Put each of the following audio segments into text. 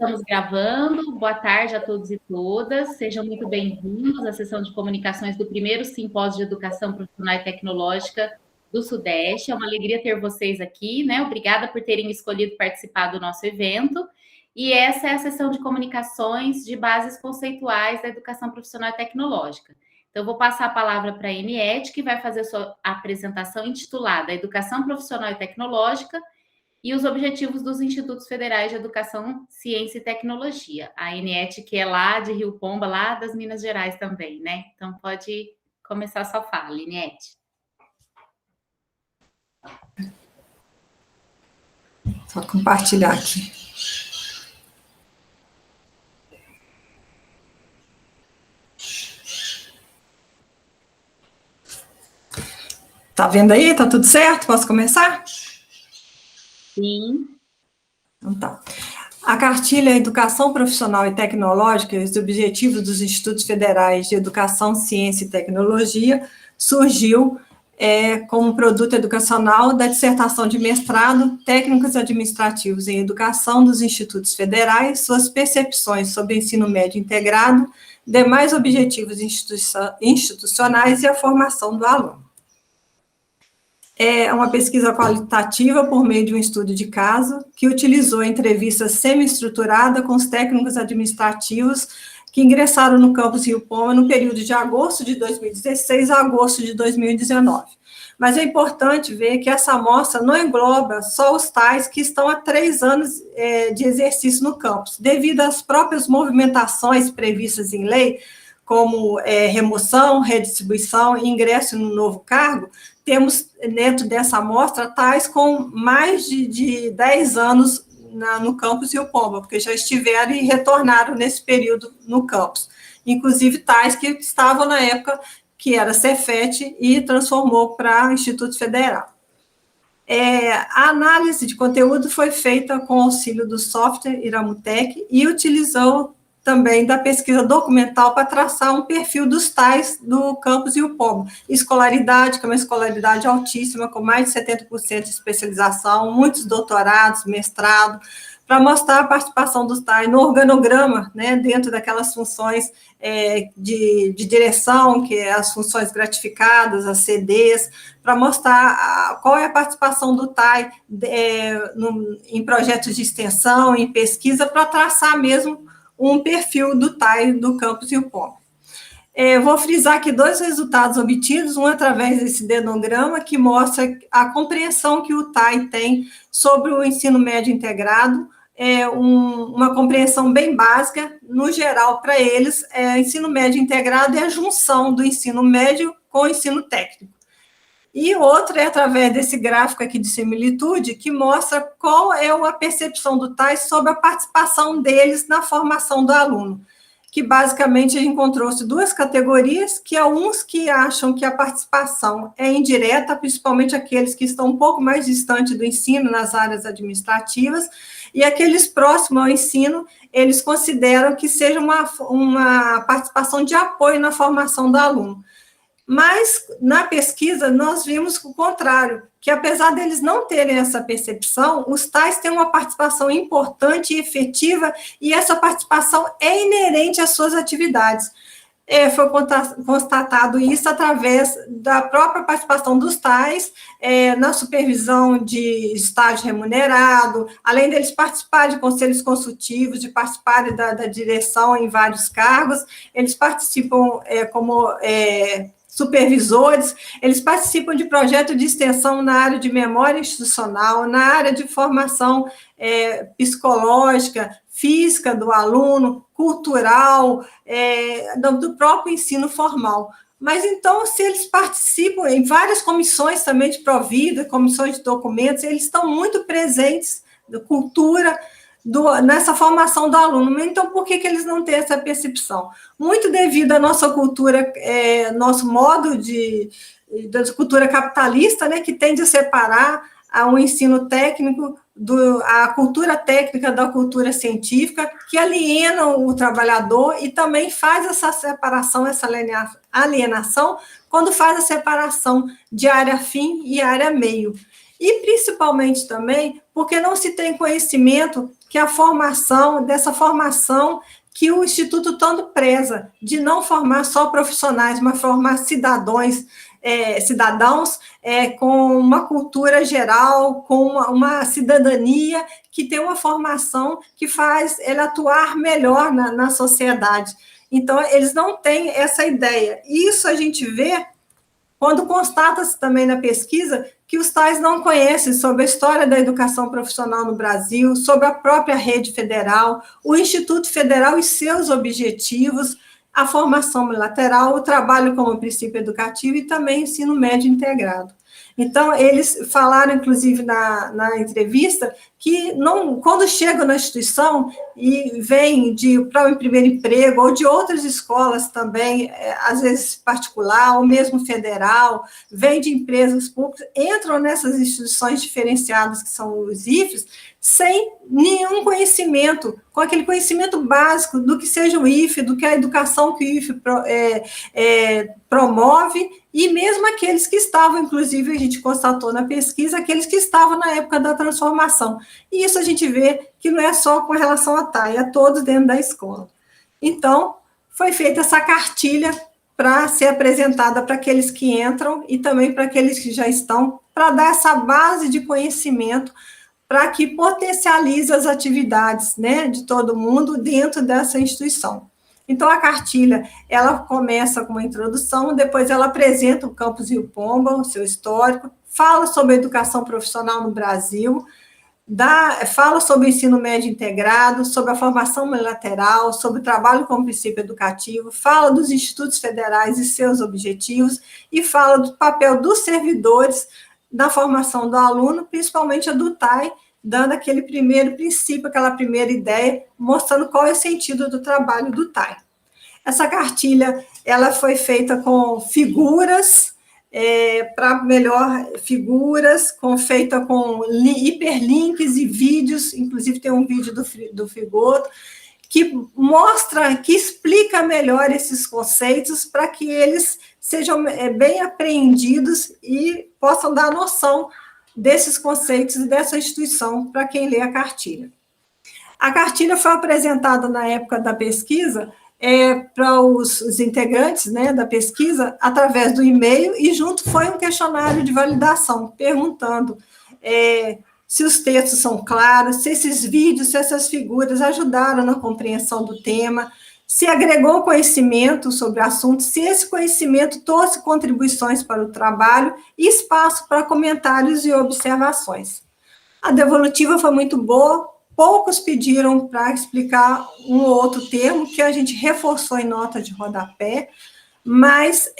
estamos gravando. Boa tarde a todos e todas. Sejam muito bem-vindos à sessão de comunicações do primeiro Simpósio de Educação Profissional e Tecnológica do Sudeste. É uma alegria ter vocês aqui, né? Obrigada por terem escolhido participar do nosso evento. E essa é a sessão de comunicações de bases conceituais da educação profissional e tecnológica. Então, eu vou passar a palavra para a Eniete, que vai fazer a sua apresentação intitulada Educação Profissional e Tecnológica e os objetivos dos Institutos Federais de Educação, Ciência e Tecnologia. A Eniete, que é lá de Rio Pomba, lá das Minas Gerais também, né? Então, pode começar a sua fala, Eniete. Só compartilhar aqui. Tá vendo aí? Tá tudo certo? Posso começar? Sim. Então tá. A cartilha Educação Profissional e Tecnológica e os Objetivos dos Institutos Federais de Educação, Ciência e Tecnologia surgiu como produto educacional da dissertação de mestrado Técnicos Administrativos em Educação dos Institutos Federais, suas percepções sobre o ensino médio integrado, demais objetivos institucionais e a formação do aluno. É uma pesquisa qualitativa por meio de um estudo de caso, que utilizou entrevista semi-estruturada com os técnicos administrativos que ingressaram no campus Rio Pomba no período de agosto de 2016 a agosto de 2019. Mas é importante ver que essa amostra não engloba só os tais que estão há 3 anos de exercício no campus, devido às próprias movimentações previstas em lei, como remoção, redistribuição e ingresso no novo cargo. Temos dentro dessa amostra tais com mais de 10 anos no campus Rio Pomba, porque já estiveram e retornaram nesse período no campus. Inclusive tais que estavam na época que era Cefet e transformou para Instituto Federal. A análise de conteúdo foi feita com auxílio do software Iramutec e utilizou também da pesquisa documental para traçar um perfil dos tais do campus Rio Pomba. Escolaridade, que é uma escolaridade altíssima, com mais de 70% de especialização, muitos doutorados, mestrado, para mostrar a participação dos tais no organograma, né, dentro daquelas funções de direção, que é as funções gratificadas, as CDs, para mostrar qual é a participação do TAI em projetos de extensão, em pesquisa, para traçar mesmo um perfil do TAI do campus Rio Pomba. Vou frisar aqui 2 resultados obtidos, um através desse dedograma, que mostra a compreensão que o TAI tem sobre o ensino médio integrado, uma compreensão bem básica, no geral, para eles, ensino médio integrado é a junção do ensino médio com o ensino técnico. E outro é através desse gráfico aqui de similitude, que mostra qual é a percepção do TAI sobre a participação deles na formação do aluno, que basicamente encontrou-se 2 categorias, que é uns que acham que a participação é indireta, principalmente aqueles que estão um pouco mais distantes do ensino nas áreas administrativas, e aqueles próximos ao ensino, eles consideram que seja uma participação de apoio na formação do aluno. Mas, na pesquisa, nós vimos o contrário, que apesar deles não terem essa percepção, os tais têm uma participação importante e efetiva, e essa participação é inerente às suas atividades. Foi constatado isso através da própria participação dos tais, na supervisão de estágio remunerado, além deles participarem de conselhos consultivos, de participarem da direção em vários cargos, eles participam como supervisores, eles participam de projetos de extensão na área de memória institucional, na área de formação psicológica, física do aluno, cultural, do próprio ensino formal. Mas, então, se eles participam em várias comissões também de provida, comissões de documentos, eles estão muito presentes da cultura, nessa formação do aluno. Então, por que eles não têm essa percepção? Muito devido à nossa cultura, nosso modo da cultura capitalista, né, que tende a separar o ensino técnico, a cultura técnica da cultura científica, que aliena o trabalhador e também faz essa separação, essa alienação, quando faz a separação de área fim e área meio. e principalmente também porque não se tem conhecimento que dessa formação que o Instituto tanto preza, de não formar só profissionais, mas formar cidadãos com uma cultura geral, com uma cidadania que tem uma formação que faz ele atuar melhor na sociedade. Então, eles não têm essa ideia. Isso a gente vê quando constata-se também na pesquisa que os tais não conhecem sobre a história da educação profissional no Brasil, sobre a própria rede federal, o Instituto Federal e seus objetivos, a formação bilateral, o trabalho como princípio educativo e também o ensino médio integrado. Então, eles falaram, inclusive, na entrevista, que quando chegam na instituição e vêm para o primeiro emprego, ou de outras escolas também, às vezes particular, ou mesmo federal, vêm de empresas públicas, entram nessas instituições diferenciadas, que são os IFES, sem nenhum conhecimento, com aquele conhecimento básico do que seja o IFE, do que a educação que o IFE promove, e mesmo aqueles que estavam, inclusive, a gente constatou na pesquisa, aqueles que estavam na época da transformação. E isso a gente vê que não é só com relação à TAI, é todos dentro da escola. Então, foi feita essa cartilha para ser apresentada para aqueles que entram e também para aqueles que já estão, para dar essa base de conhecimento para que potencialize as atividades, né, de todo mundo dentro dessa instituição. Então, a cartilha, ela começa com uma introdução, depois ela apresenta o Campus Rio Pomba, o seu histórico, fala sobre a educação profissional no Brasil, fala sobre o ensino médio integrado, sobre a formação bilateral, sobre o trabalho como princípio educativo, fala dos institutos federais e seus objetivos, e fala do papel dos servidores na formação do aluno, principalmente a do TAI, dando aquele primeiro princípio, aquela primeira ideia, mostrando qual é o sentido do trabalho do TAI. Essa cartilha, ela foi feita com figuras, feita com hiperlinks e vídeos, inclusive tem um vídeo do Figoto, que mostra, que explica melhor esses conceitos para que eles sejam bem apreendidos e possam dar noção desses conceitos e dessa instituição para quem lê a cartilha. A cartilha foi apresentada na época da pesquisa para os integrantes, né, da pesquisa através do e-mail e junto foi um questionário de validação, perguntando se os textos são claros, se esses vídeos, se essas figuras ajudaram na compreensão do tema, se agregou conhecimento sobre o assunto, se esse conhecimento trouxe contribuições para o trabalho e espaço para comentários e observações. A devolutiva foi muito boa, poucos pediram para explicar um ou outro termo, que a gente reforçou em nota de rodapé, mas,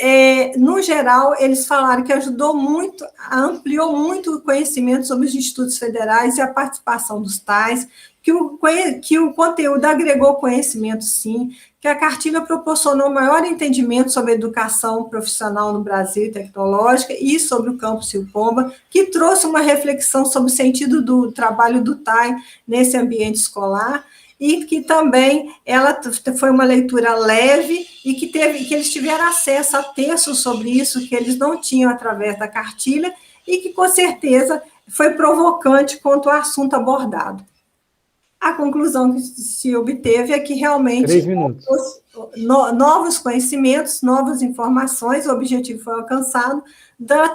no geral, eles falaram que ajudou muito, ampliou muito o conhecimento sobre os institutos federais e a participação dos tais, que o conteúdo agregou conhecimento, sim, que a cartilha proporcionou maior entendimento sobre a educação profissional no Brasil e tecnológica e sobre o Campus Rio Pomba, que trouxe uma reflexão sobre o sentido do trabalho do TAI nesse ambiente escolar, e que também ela foi uma leitura leve e que eles tiveram acesso a textos sobre isso que eles não tinham através da cartilha e que, com certeza, foi provocante quanto ao assunto abordado. A conclusão que se obteve é que realmente novos conhecimentos, novas informações, o objetivo foi alcançado,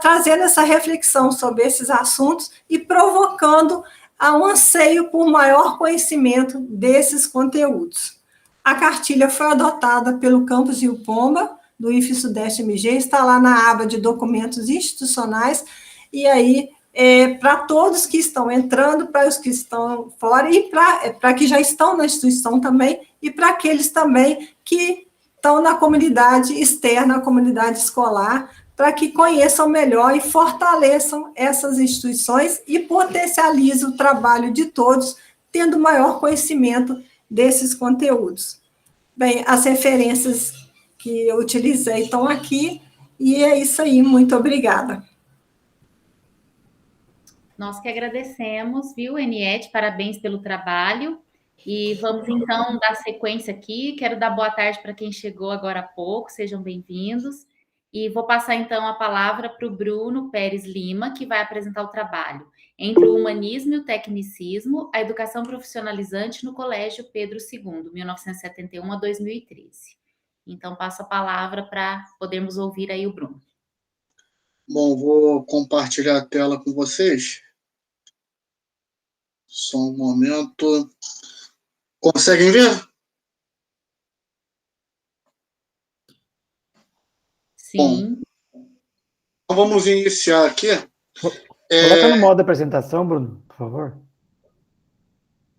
trazendo essa reflexão sobre esses assuntos e provocando um anseio por maior conhecimento desses conteúdos. A cartilha foi adotada pelo Campus Rio Pomba, do IFE Sudeste MG, está lá na aba de documentos institucionais, e aí para todos que estão entrando, para os que estão fora, e para que já estão na instituição também, e para aqueles também que estão na comunidade externa, a comunidade escolar, para que conheçam melhor e fortaleçam essas instituições e potencializem o trabalho de todos, tendo maior conhecimento desses conteúdos. Bem, as referências que eu utilizei estão aqui, e é isso aí, muito obrigada. Nós que agradecemos, viu, Eniete? Parabéns pelo trabalho. E vamos, então, dar sequência aqui. Quero dar boa tarde para quem chegou agora há pouco, sejam bem-vindos. E vou passar, então, a palavra para o Bruno Pérez Lima, que vai apresentar o trabalho Entre o Humanismo e o Tecnicismo, a Educação Profissionalizante no Colégio Pedro II, 1971 a 2013. Então, passo a palavra para podermos ouvir aí o Bruno. Bom, vou compartilhar a tela com vocês. Só um momento. Conseguem ver? Sim. Bom, então vamos iniciar aqui. Coloca no modo apresentação, Bruno, por favor.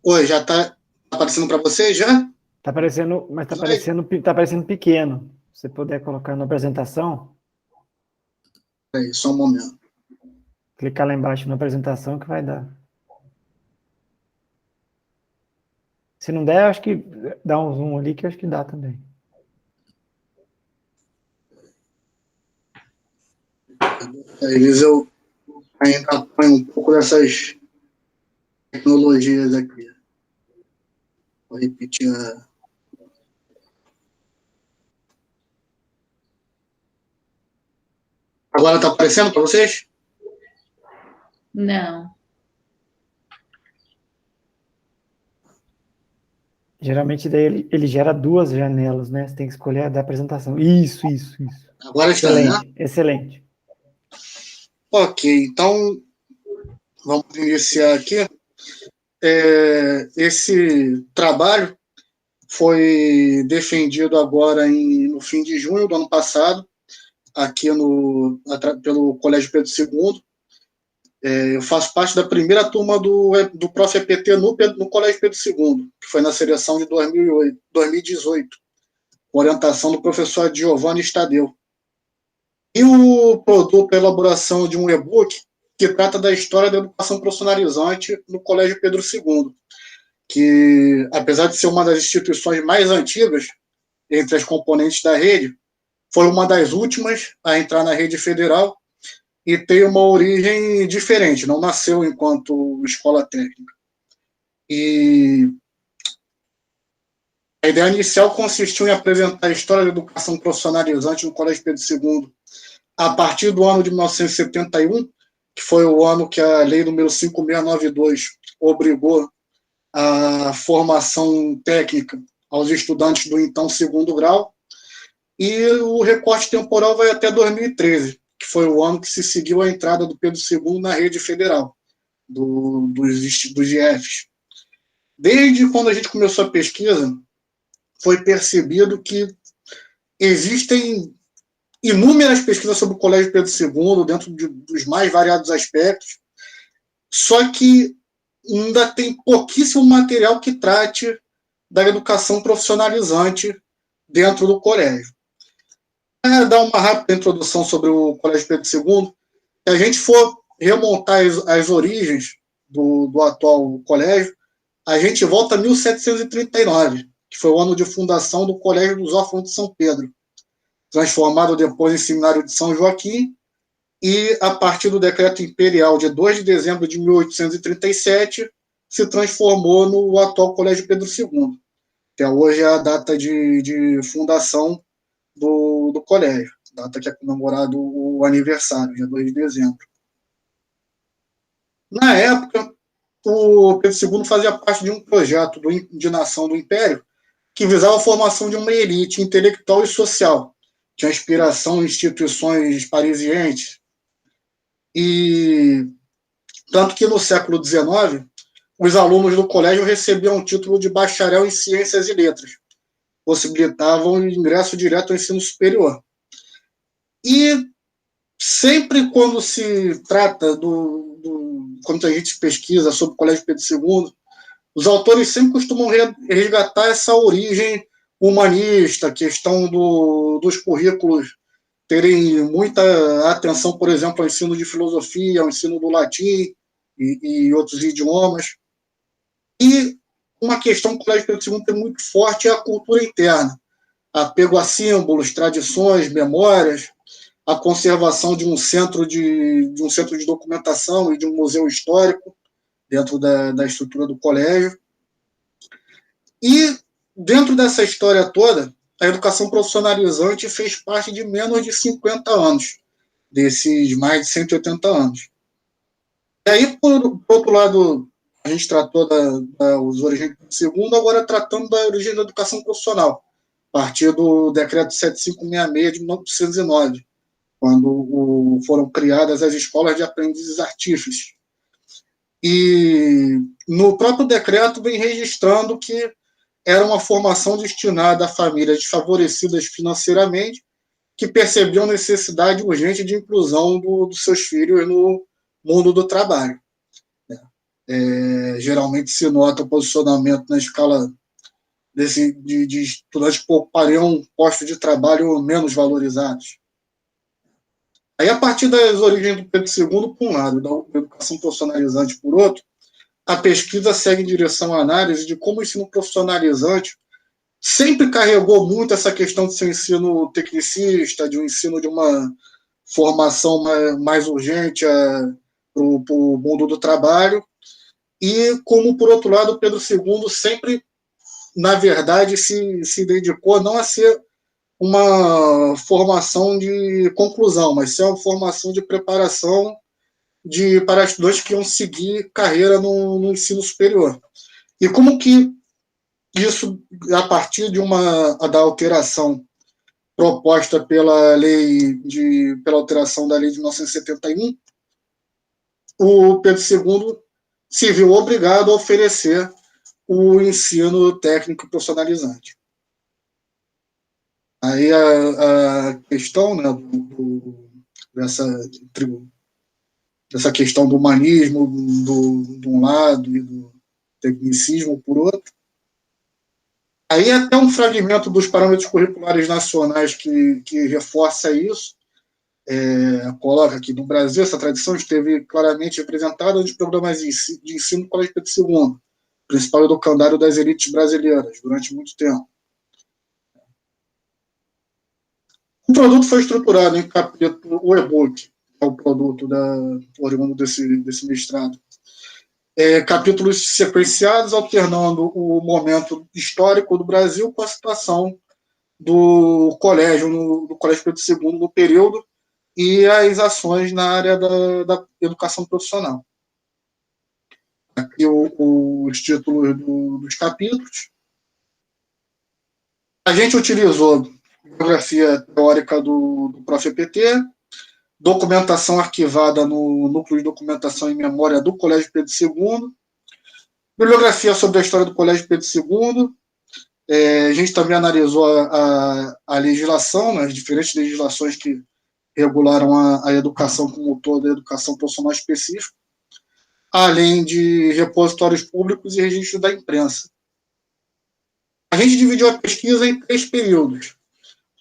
Oi, já está aparecendo para vocês já? Está aparecendo, mas está aparecendo pequeno. Se você puder colocar na apresentação. Peraí, só um momento. Clicar lá embaixo na apresentação que vai dar. Se não der, acho que dá um zoom ali que eu acho que dá também. Às vezes eu ainda apanho um pouco dessas tecnologias aqui. Vou repetir a... Agora está aparecendo para vocês? Não. Geralmente daí ele gera duas janelas, né? Você tem que escolher a da apresentação. Isso. Agora está, excelente, né? Excelente. Ok, então vamos iniciar aqui. Esse trabalho foi defendido agora no fim de junho do ano passado, aqui pelo Colégio Pedro II. Eu faço parte da primeira turma do Prof. EPT no Colégio Pedro II, que foi na seleção de 2018, com orientação do professor Giovanni Stadeu. E o produto é a elaboração de um e-book que trata da história da educação profissionalizante no Colégio Pedro II, que, apesar de ser uma das instituições mais antigas entre as componentes da rede, foi uma das últimas a entrar na rede federal e tem uma origem diferente, não nasceu enquanto escola técnica. E a ideia inicial consistiu em apresentar a história da educação profissionalizante no Colégio Pedro II a partir do ano de 1971, que foi o ano que a Lei número 5692 obrigou a formação técnica aos estudantes do então segundo grau, e o recorte temporal vai até 2013, que foi o ano que se seguiu a entrada do Pedro II na rede federal, dos IFs. Desde quando a gente começou a pesquisa, foi percebido que existem inúmeras pesquisas sobre o Colégio Pedro II, dentro dos mais variados aspectos, só que ainda tem pouquíssimo material que trate da educação profissionalizante dentro do colégio. Para dar uma rápida introdução sobre o Colégio Pedro II, se a gente for remontar as origens do atual colégio, a gente volta a 1739, que foi o ano de fundação do Colégio dos Órfãos de São Pedro, transformado depois em Seminário de São Joaquim, e a partir do decreto imperial de 2 de dezembro de 1837, se transformou no atual Colégio Pedro II, que hoje é a data de fundação do colégio, data que é comemorado o aniversário, dia 2 de dezembro. Na época, o Pedro II fazia parte de um projeto de nação do Império que visava a formação de uma elite intelectual e social, tinha inspiração em instituições parisienses, e tanto que no século XIX, os alunos do colégio recebiam o título de bacharel em ciências e letras, possibilitavam o ingresso direto ao ensino superior. E sempre quando se trata quando a gente pesquisa sobre o Colégio Pedro II, os autores sempre costumam resgatar essa origem humanista, a questão dos currículos terem muita atenção, por exemplo, ao ensino de filosofia, ao ensino do latim e outros idiomas. E uma questão que o Colégio Pedro II tem muito forte é a cultura interna, apego a símbolos, tradições, memórias, a conservação de um centro de documentação e de um museu histórico dentro da estrutura do colégio. E dentro dessa história toda, a educação profissionalizante fez parte de menos de 50 anos, desses mais de 180 anos. E aí, por outro lado, a gente tratou das origens do segundo, agora tratando da origem da educação profissional, a partir do decreto 7566 de 1909, quando foram criadas as escolas de aprendizes artífices. E no próprio decreto vem registrando que era uma formação destinada a famílias desfavorecidas financeiramente que percebiam necessidade urgente de inclusão dos seus filhos no mundo do trabalho. Geralmente se nota o posicionamento na escala de estudantes que ocupariam postos de trabalho menos valorizados. Aí, a partir das origens do Pedro II, por um lado, da educação profissionalizante, por outro, a pesquisa segue em direção à análise de como o ensino profissionalizante sempre carregou muito essa questão de ser um ensino tecnicista, de um ensino de uma formação mais urgente para o mundo do trabalho, e como, por outro lado, o Pedro II sempre, na verdade, se dedicou não a ser uma formação de conclusão, mas ser uma formação de preparação para estudantes que iam seguir carreira no ensino superior. E como que isso, a partir da alteração proposta pela alteração da lei de 1971, o Pedro II se viu obrigado a oferecer o ensino técnico profissionalizante. Aí a questão, né, dessa questão do humanismo de um lado e do tecnicismo por outro. Aí até um fragmento dos parâmetros curriculares nacionais que reforça isso, coloca que no Brasil essa tradição esteve claramente representada nos programas de ensino do Colégio Pedro II, principal educandário das elites brasileiras, durante muito tempo. O produto foi estruturado em capítulo, o e-book, é o produto oriundo desse mestrado. Capítulos sequenciados, alternando o momento histórico do Brasil com a situação do colégio, do Colégio Pedro II no período e as ações na área da educação profissional. Aqui os títulos dos capítulos. A gente utilizou bibliografia teórica do Prof. EPT, documentação arquivada no Núcleo de Documentação e Memória do Colégio Pedro II, bibliografia sobre a história do Colégio Pedro II. A gente também analisou a legislação, né, as diferentes legislações que regularam a educação como toda, a educação profissional específica, além de repositórios públicos e registro da imprensa. A gente dividiu a pesquisa em 3 períodos.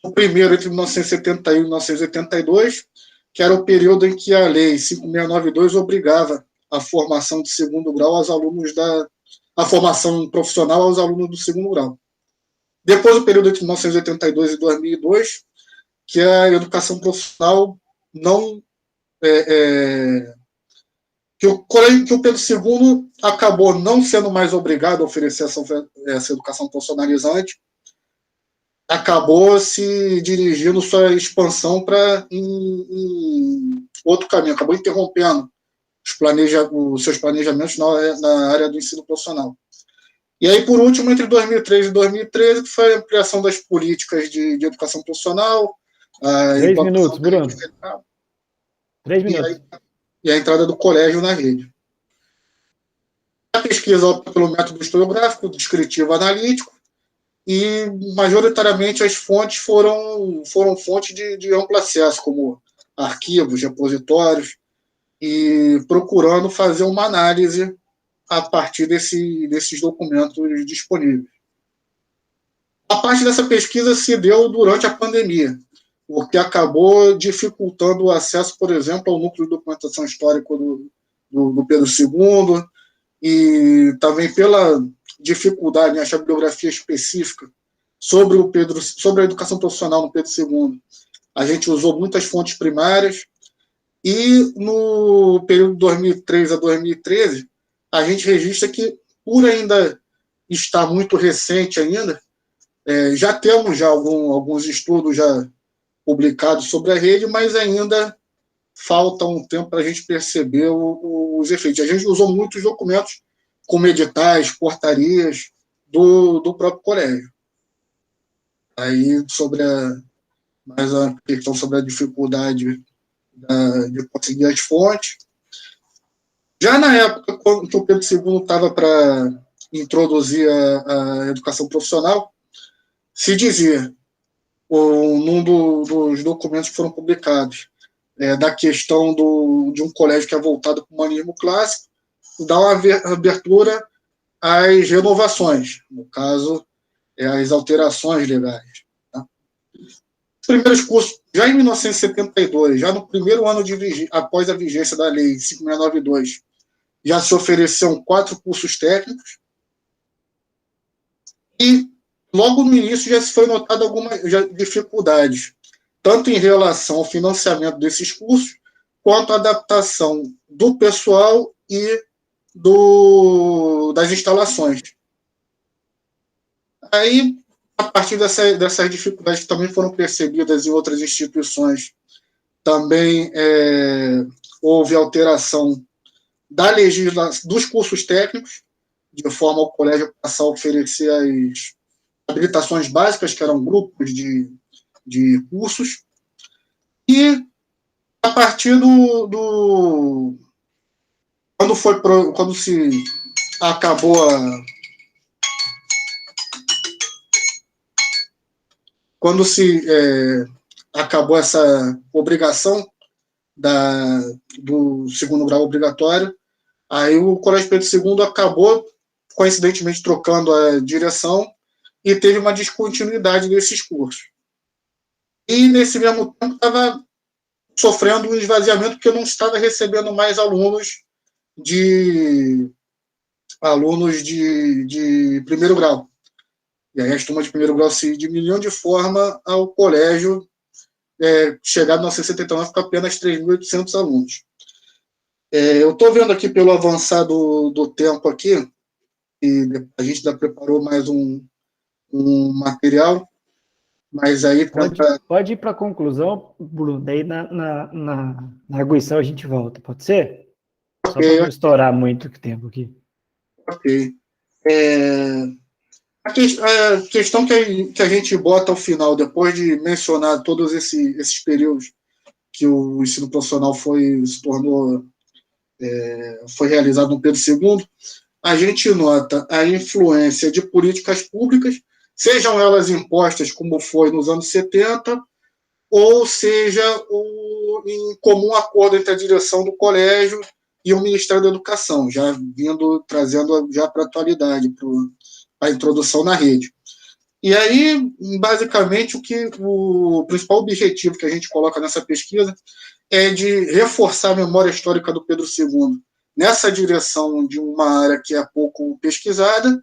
O primeiro, entre 1971 e 1982, que era o período em que a Lei 5692 obrigava a formação de segundo grau aos alunos a formação profissional aos alunos do segundo grau. Depois, o período entre 1982 e 2002, que a educação profissional não... que o Pedro II acabou não sendo mais obrigado a oferecer essa educação profissionalizante, acabou se dirigindo sua expansão para em outro caminho, acabou interrompendo os seus planejamentos na área do ensino profissional. E aí, por último, entre 2003 e 2013, que foi a ampliação das políticas de educação profissional. 3 minutos, Bruno. 3 minutos. E a entrada do colégio na rede. A pesquisa opta pelo método historiográfico, descritivo analítico, e, majoritariamente, as fontes foram fontes de amplo acesso, como arquivos, repositórios, e procurando fazer uma análise a partir desses documentos disponíveis. A parte dessa pesquisa se deu durante a pandemia, o que acabou dificultando o acesso, por exemplo, ao núcleo de documentação histórica do Pedro II, e também pela dificuldade em achar bibliografia específica sobre a educação profissional no Pedro II. A gente usou muitas fontes primárias, e no período de 2003 a 2013, a gente registra que, por ainda estar muito recente ainda, Já temos alguns estudos já publicados sobre a rede, mas ainda falta um tempo para a gente perceber os efeitos. A gente usou muitos documentos, como editais, portarias do próprio colégio. Aí, mais a questão sobre a dificuldade de conseguir as fontes. Já na época, quando o Pedro II estava para introduzir a educação profissional, se dizia, num dos documentos que foram publicados, da questão de um colégio que é voltado para o humanismo clássico, dá uma abertura às renovações, no caso, às alterações legais. Tá? Os primeiros cursos, já em 1972, já no primeiro ano após a vigência da Lei 5692, já se ofereceram 4 cursos técnicos, e logo no início já se foi notado algumas dificuldades, tanto em relação ao financiamento desses cursos, quanto à adaptação do pessoal e das instalações. Aí, a partir dessas dificuldades que também foram percebidas em outras instituições, também houve alteração da legislação dos cursos técnicos, de forma ao colégio passar a oferecer as habilitações básicas, que eram grupos de cursos, e a partir quando se acabou acabou essa obrigação do segundo grau obrigatório, aí o Colégio Pedro II acabou, coincidentemente, trocando a direção e teve uma descontinuidade desses cursos. E, nesse mesmo tempo, estava sofrendo um esvaziamento, porque não estava recebendo mais alunos de primeiro grau. E aí as turmas de primeiro grau se diminuíam de forma ao colégio chegar em 1979 com apenas 3.800 alunos. Eu estou vendo aqui pelo avançar do tempo aqui, e a gente já preparou mais um material, mas aí... Pode ir para a conclusão, Bruno, daí na arguição a gente volta, pode ser? Só para não estourar muito o tempo aqui. Ok. A questão que a gente bota ao final, depois de mencionar todos esses períodos que o ensino profissional foi realizado no Pedro II, a gente nota a influência de políticas públicas, sejam elas impostas como foi nos anos 70, ou seja, em comum acordo entre a direção do colégio e o Ministério da Educação, trazendo já para a atualidade, para a introdução na rede. E aí, basicamente, o principal objetivo que a gente coloca nessa pesquisa é de reforçar a memória histórica do Pedro II nessa direção de uma área que é pouco pesquisada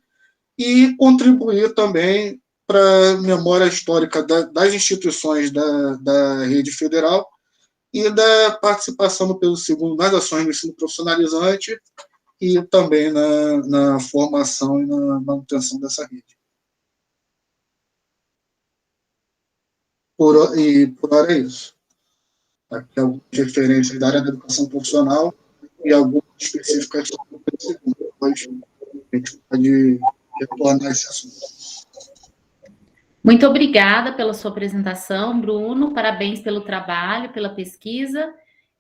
e contribuir também para a memória histórica das instituições da rede federal e da participação do Pedro II nas ações do ensino profissionalizante e também na formação e na manutenção dessa rede. Por hora é isso. Aqui algumas referências da área da educação profissional e algumas específicas sobre o Pedro II. Depois a gente pode retornar esse assunto. Muito obrigada pela sua apresentação, Bruno. Parabéns pelo trabalho, pela pesquisa.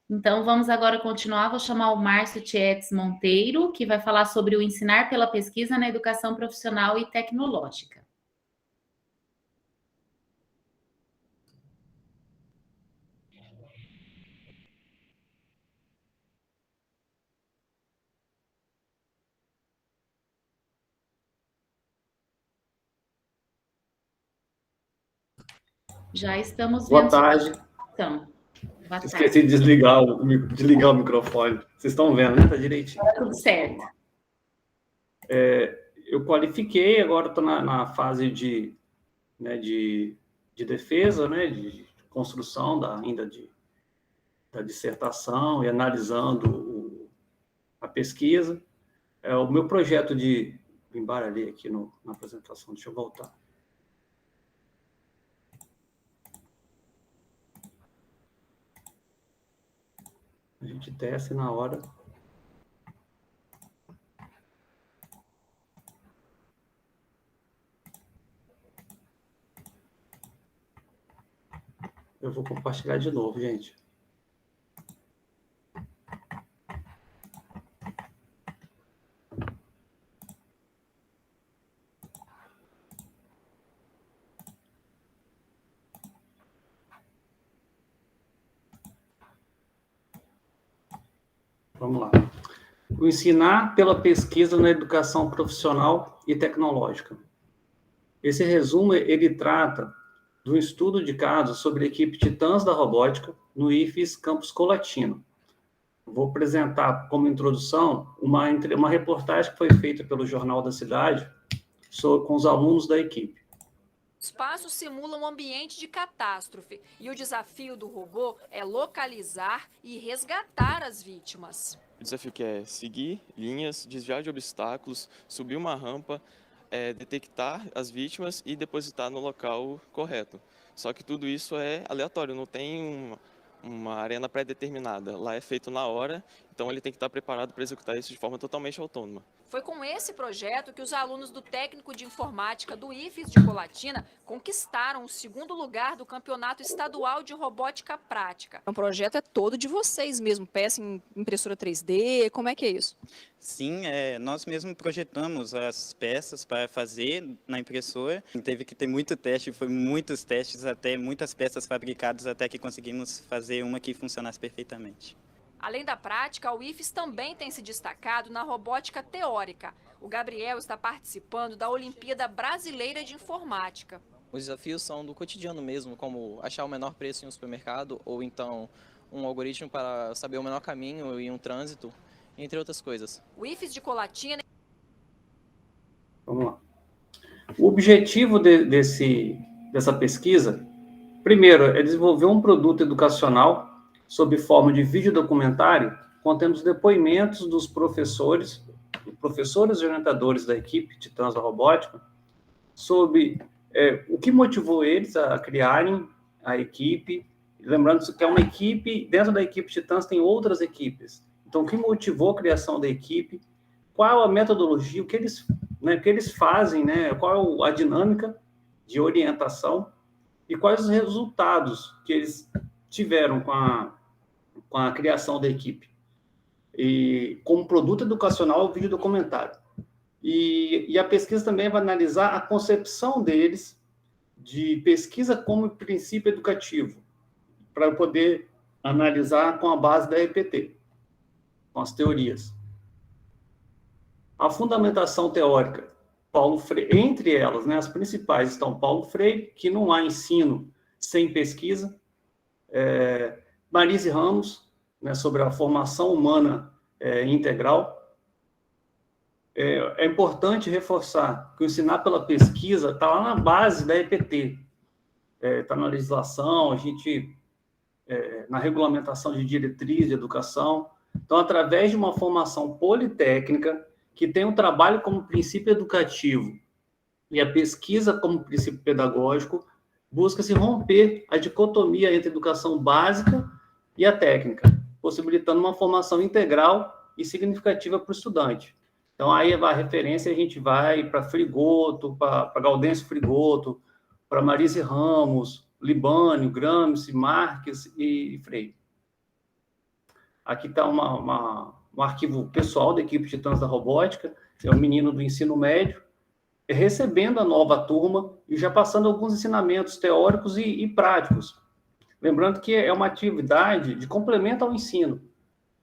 Então, vamos agora continuar. Vou chamar o Márcio Tietz Monteiro, que vai falar sobre o ensinar pela pesquisa na educação profissional e tecnológica. Já estamos vendo. Boa tarde. Então, boa tarde. Esqueci de desligar o microfone. Vocês estão vendo, né? Tá direitinho. Tá tudo certo. Eu qualifiquei, agora estou na fase de defesa, né? De construção ainda da dissertação e analisando a pesquisa. O meu projeto de... embaralhei aqui na apresentação, deixa eu voltar. A gente desce na hora. Eu vou compartilhar de novo, gente. Vamos lá. O ensinar pela pesquisa na educação profissional e tecnológica. Esse resumo, ele trata do estudo de caso sobre a equipe Titãs da Robótica no IFES Campus Colatina. Vou apresentar como introdução uma reportagem que foi feita pelo Jornal da Cidade com os alunos da equipe. O espaço simula um ambiente de catástrofe e o desafio do robô é localizar e resgatar as vítimas. O desafio que é seguir linhas, desviar de obstáculos, subir uma rampa, detectar as vítimas e depositar no local correto. Só que tudo isso é aleatório, não tem uma arena pré-determinada. Lá é feito na hora, então ele tem que estar preparado para executar isso de forma totalmente autônoma. Foi com esse projeto que os alunos do técnico de informática do IFES de Colatina conquistaram o 2º lugar do Campeonato Estadual de Robótica Prática. O projeto é todo de vocês mesmo, peça em impressora 3D, como é que é isso? Sim, nós mesmos projetamos as peças para fazer na impressora. Teve que ter muito teste, foi muitos testes, até muitas peças fabricadas até que conseguimos fazer uma que funcionasse perfeitamente. Além da prática, o IFES também tem se destacado na robótica teórica. O Gabriel está participando da Olimpíada Brasileira de Informática. Os desafios são do cotidiano mesmo, como achar o menor preço em um supermercado, ou então um algoritmo para saber o menor caminho em um trânsito, entre outras coisas. O IFES de Colatina... Vamos lá. O objetivo dessa pesquisa, primeiro, é desenvolver um produto educacional sob forma de vídeo documentário, contendo os depoimentos dos professores e orientadores da equipe Titãs da Robótica, sobre o que motivou eles a criarem a equipe. Lembrando que é uma equipe, dentro da equipe Titãs tem outras equipes. Então, o que motivou a criação da equipe, qual a metodologia, o que eles fazem, qual a dinâmica de orientação e quais os resultados que eles tiveram com a criação da equipe. E como produto educacional, o vídeo documentário. E a pesquisa também vai analisar a concepção deles de pesquisa como princípio educativo, para poder analisar com a base da EPT, com as teorias. A fundamentação teórica, Paulo Freire, entre elas, as principais estão Paulo Freire, que não há ensino sem pesquisa, Marise Ramos, sobre a formação humana integral. É importante reforçar que o ensinar pela pesquisa está lá na base da EPT, está na legislação, a gente na regulamentação de diretriz de educação. Então, através de uma formação politécnica, que tem o trabalho como princípio educativo e a pesquisa como princípio pedagógico, busca-se romper a dicotomia entre a educação básica e a técnica, possibilitando uma formação integral e significativa para o estudante. Então, aí a referência, a gente vai para Frigoto, para Gaudêncio Frigoto, para Marise Ramos, Libânio, Gramsci, Marques e Freire. Aqui está um arquivo pessoal da equipe Titãs da Robótica, é um menino do ensino médio, recebendo a nova turma e já passando alguns ensinamentos teóricos e práticos. Lembrando que é uma atividade de complemento ao ensino.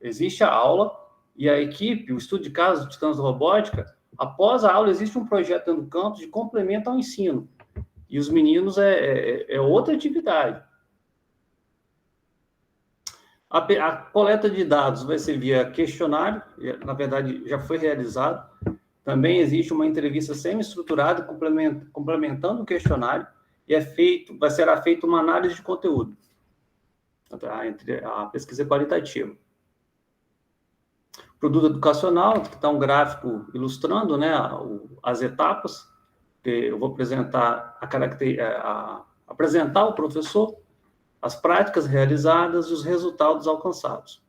Existe a aula e a equipe, o estudo de caso de Titãs da Robótica, após a aula existe um projeto dentro do campus de complemento ao ensino. E os meninos é outra atividade. A coleta de dados vai ser via questionário, na verdade já foi realizado. Também existe uma entrevista semi-estruturada complementando o questionário e será feita uma análise de conteúdo. Entre a pesquisa qualitativa. Produto educacional, que está um gráfico ilustrando as etapas. Eu vou apresentar apresentar ao professor as práticas realizadas e os resultados alcançados.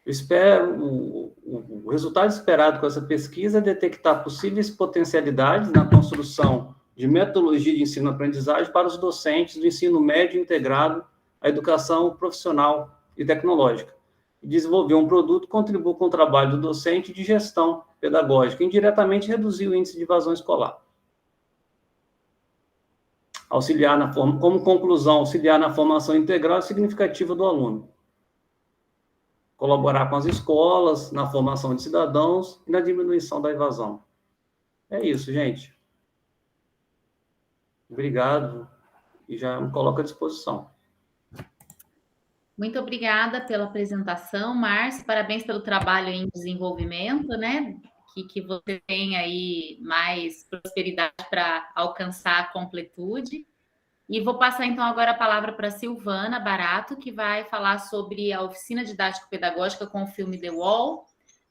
O resultado esperado com essa pesquisa é detectar possíveis potencialidades na construção de metodologia de ensino-aprendizagem para os docentes do ensino médio integrado à educação profissional e tecnológica. E desenvolver um produto que contribua com o trabalho do docente de gestão pedagógica, indiretamente reduzir o índice de evasão escolar. Como conclusão, auxiliar na formação integral e significativa do aluno. Colaborar com as escolas, na formação de cidadãos e na diminuição da evasão. É isso, gente. Obrigado e já me coloco à disposição. Muito obrigada pela apresentação, Márcio. Parabéns pelo trabalho em desenvolvimento, né? Que você tenha aí mais prosperidade para alcançar a completude. E vou passar, então, agora a palavra para a Silvana Barato, que vai falar sobre a oficina didático-pedagógica com o filme The Wall,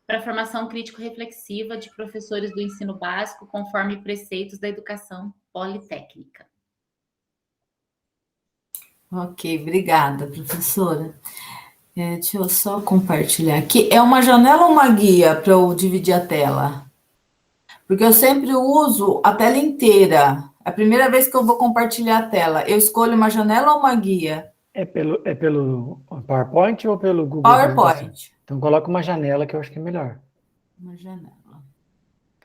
para a formação crítico-reflexiva de professores do ensino básico, conforme preceitos da educação politécnica. Ok, obrigada, professora. Deixa eu só compartilhar aqui. É uma janela ou uma guia para eu dividir a tela? Porque eu sempre uso a tela inteira. É a primeira vez que eu vou compartilhar a tela. Eu escolho uma janela ou uma guia? É pelo PowerPoint ou pelo Google? PowerPoint. Então coloca uma janela que eu acho que é melhor. Uma janela.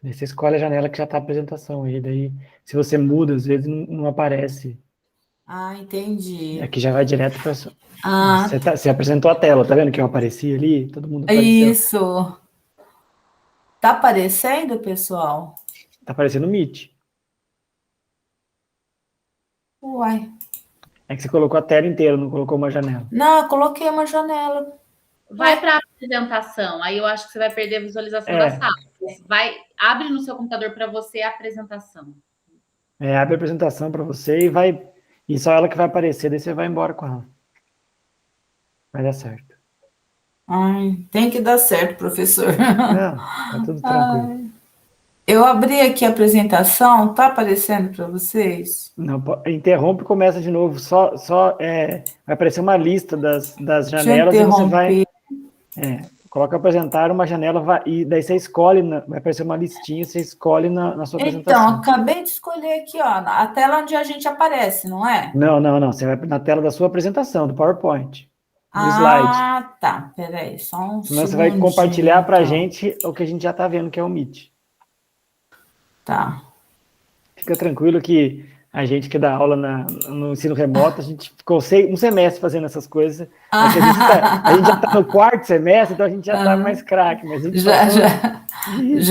Daí você escolhe a janela que já está a apresentação. E daí, se você muda, às vezes não aparece. Ah, entendi. Aqui já vai direto para... Ah, Você apresentou a tela, tá vendo que eu apareci ali? Todo mundo apareceu. isso. Tá aparecendo, pessoal? Tá aparecendo o Meet. Uai. É que você colocou a tela inteira, não colocou uma janela. Não, eu coloquei uma janela. Vai para a apresentação, aí eu acho que você vai perder a visualização da sala. Abre no seu computador para você a apresentação. Abre a apresentação para você e só ela que vai aparecer, daí você vai embora com ela. Vai dar certo. Ai, tem que dar certo, professor. Não, tá tudo tranquilo. Eu abri aqui a apresentação, tá aparecendo para vocês? Não, interrompe e começa de novo. Vai aparecer uma lista das janelas e você vai... Coloca apresentar uma janela e daí você escolhe, vai aparecer uma listinha, você escolhe na sua apresentação. Então, acabei de escolher aqui, ó, a tela onde a gente aparece, não é? Não, você vai na tela da sua apresentação, do PowerPoint, do slide. Ah, tá, peraí, só um Senão você vai compartilhar para a gente o que a gente já está vendo, que é o Meet. Tá. Fica tranquilo que a gente que dá aula no ensino remoto, a gente ficou um semestre fazendo essas coisas. A gente já está no 4º semestre, então a gente já está mais craque, mas a gente